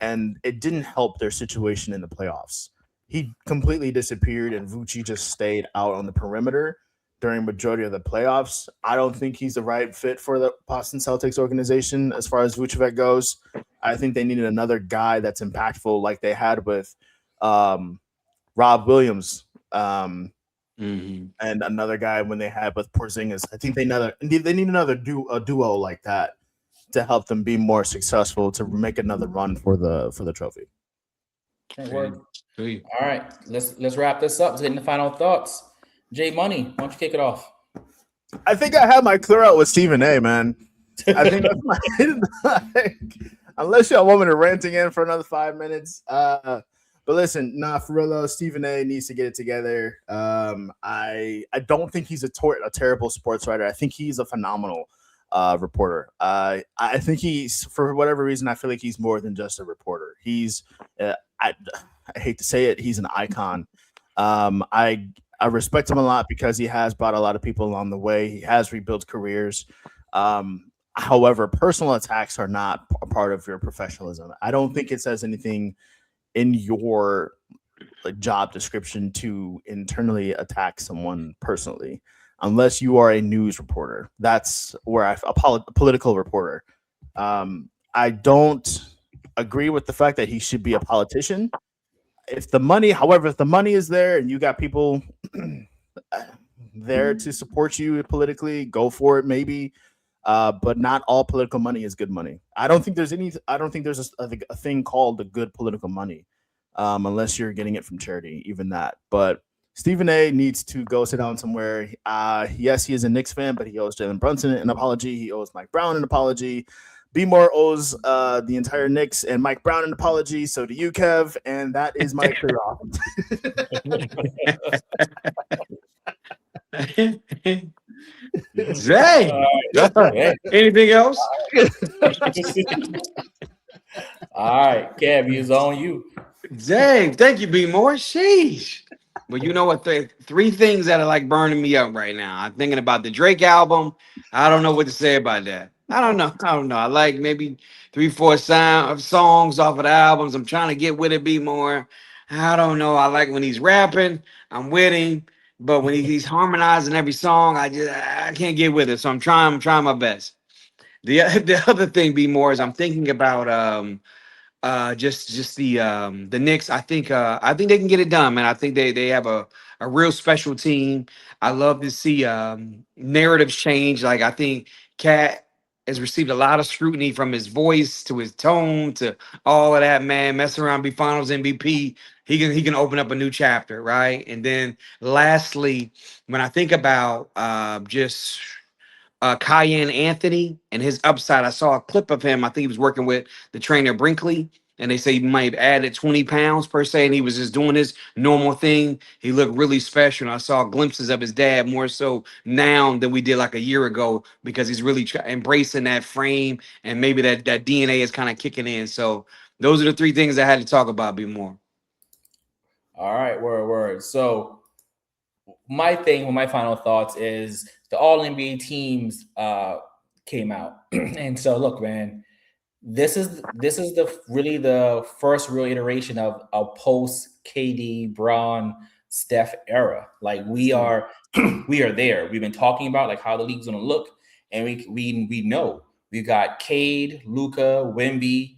and it didn't help their situation in the playoffs. He completely disappeared, and Vucci just stayed out on the perimeter during majority of the playoffs. I don't think he's the right fit for the Boston Celtics organization as far as Vucevic goes. I think they needed another guy that's impactful, like they had with Rob Williams, and another guy when they had with Porzingis. I think they need another duo like that to help them be more successful to make another run for the trophy. All right, let's wrap this up. Let's get into final thoughts. J Money, why don't you kick it off? I think I have my clear out with Stephen A, man. I think that's my unless y'all want me to rant again for another 5 minutes. But listen, for real though, Stephen A needs to get it together. I don't think he's a terrible sports writer. I think he's a phenomenal reporter. I think he's, for whatever reason, I feel like he's more than just a reporter. He's I hate to say it, he's an icon. I respect him a lot because he has brought a lot of people along the way. He has rebuilt careers. However, personal attacks are not a part of your professionalism. I don't think it says anything in your job description to internally attack someone personally, unless you are a news reporter. That's where a political reporter. I don't agree with the fact that he should be a politician. If the money is there and you got people there to support you politically, go for it, maybe. But not all political money is good money. I don't think there's a thing called the good political money, unless you're getting it from charity, even that. But Stephen A needs to go sit down somewhere. Yes, he is a Knicks fan, but he owes Jalen Brunson an apology. He owes Mike Brown an apology. B More owes the entire Knicks and Mike Brown an apology. So do you, Kev, and that is my clear off. Zay, anything else? All right, Kev, it's on you. Zay, thank you, B More. Sheesh. Well, you know what? Three things that are like burning me up right now. I'm thinking about the Drake album. I don't know what to say about that. I don't know. I like maybe 3-4 songs off of the albums. I'm trying to get with it, be more. I don't know. I like when he's rapping. I'm with him, but when he's harmonizing every song, I can't get with it. So I'm trying my best. The other thing, be more, is I'm thinking about just the Knicks. I think they can get it done, man. I think they have a real special team. I love to see narratives change. Like I think Cat has received a lot of scrutiny from his voice to his tone to all of that, man. Mess around, be finals MVP. He can open up a new chapter, right? And then lastly, when I think about just Cayenne Anthony and his upside. I saw a clip of him. I think he was working with the trainer Brinkley, and they say he might have added 20 pounds per se, and he was just doing his normal thing. He looked really special, and I saw glimpses of his dad more so now than we did like a year ago because he's really embracing that frame, and maybe that DNA is kind of kicking in. So those are the three things I had to talk about. Be more. All right, word. So my final thoughts is the All NBA teams came out, and so look, man, this is the first real iteration of a post KD, Braun, Steph era. Like we are we are there. We've been talking about like how the league's gonna look, and we know we've got Cade, Luka, Wemby,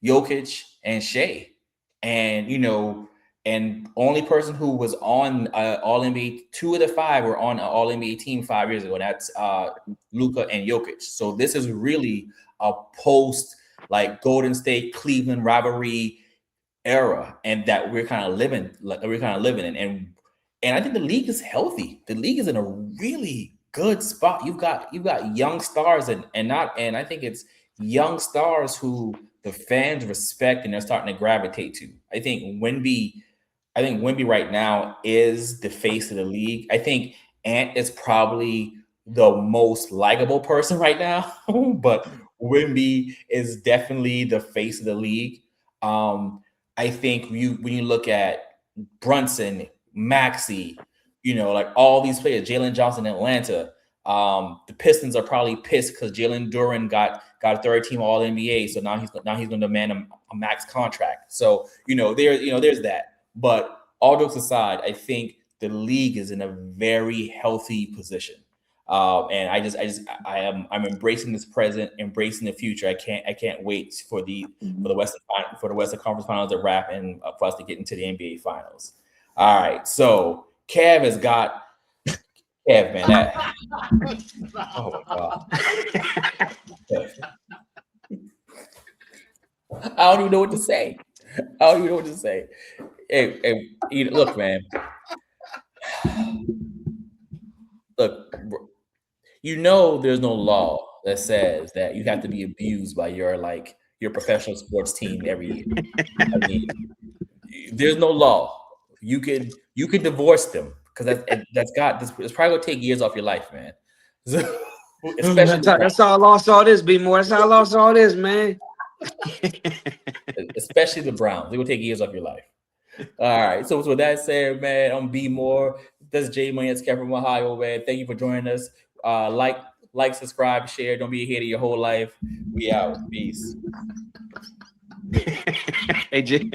Jokic, and Shea, and and only person who was on All NBA, 2 of the 5 were on an All NBA team 5 years ago. That's Luka and Jokic. So this is really a post like Golden State Cleveland rivalry era, and that we're kind of living in. And I think the league is healthy. The league is in a really good spot. You've got young stars and I think it's young stars who the fans respect and they're starting to gravitate to. I think Wemby right now is the face of the league. I think Ant is probably the most likable person right now, but Wemby is definitely the face of the league. I think when you look at Brunson, Maxey, like all these players, Jalen Johnson in Atlanta, the Pistons are probably pissed because Jalen Duren got a third team All NBA, so now he's going to demand a max contract. So there's that. But all jokes aside, I think the league is in a very healthy position. And I'm embracing this present, embracing the future. I can't wait for the Western Conference Finals to wrap and for us to get into the NBA Finals. All right, so Kev, man, oh my God. I don't even know what to say. Hey, look, man. Look, there's no law that says that you have to be abused by your professional sports team every year. I mean, there's no law. You can divorce them because it's probably gonna take years off your life, man. That's how I lost all this, B more. That's how I lost all this, man. Especially the Browns. They will take years off your life. All right. So with that said, man, I'm B Moore. That's J Money. It's Kevin from Ohio, man. Thank you for joining us. Like, subscribe, share. Don't be a hater your whole life. We out. Peace. Hey, J.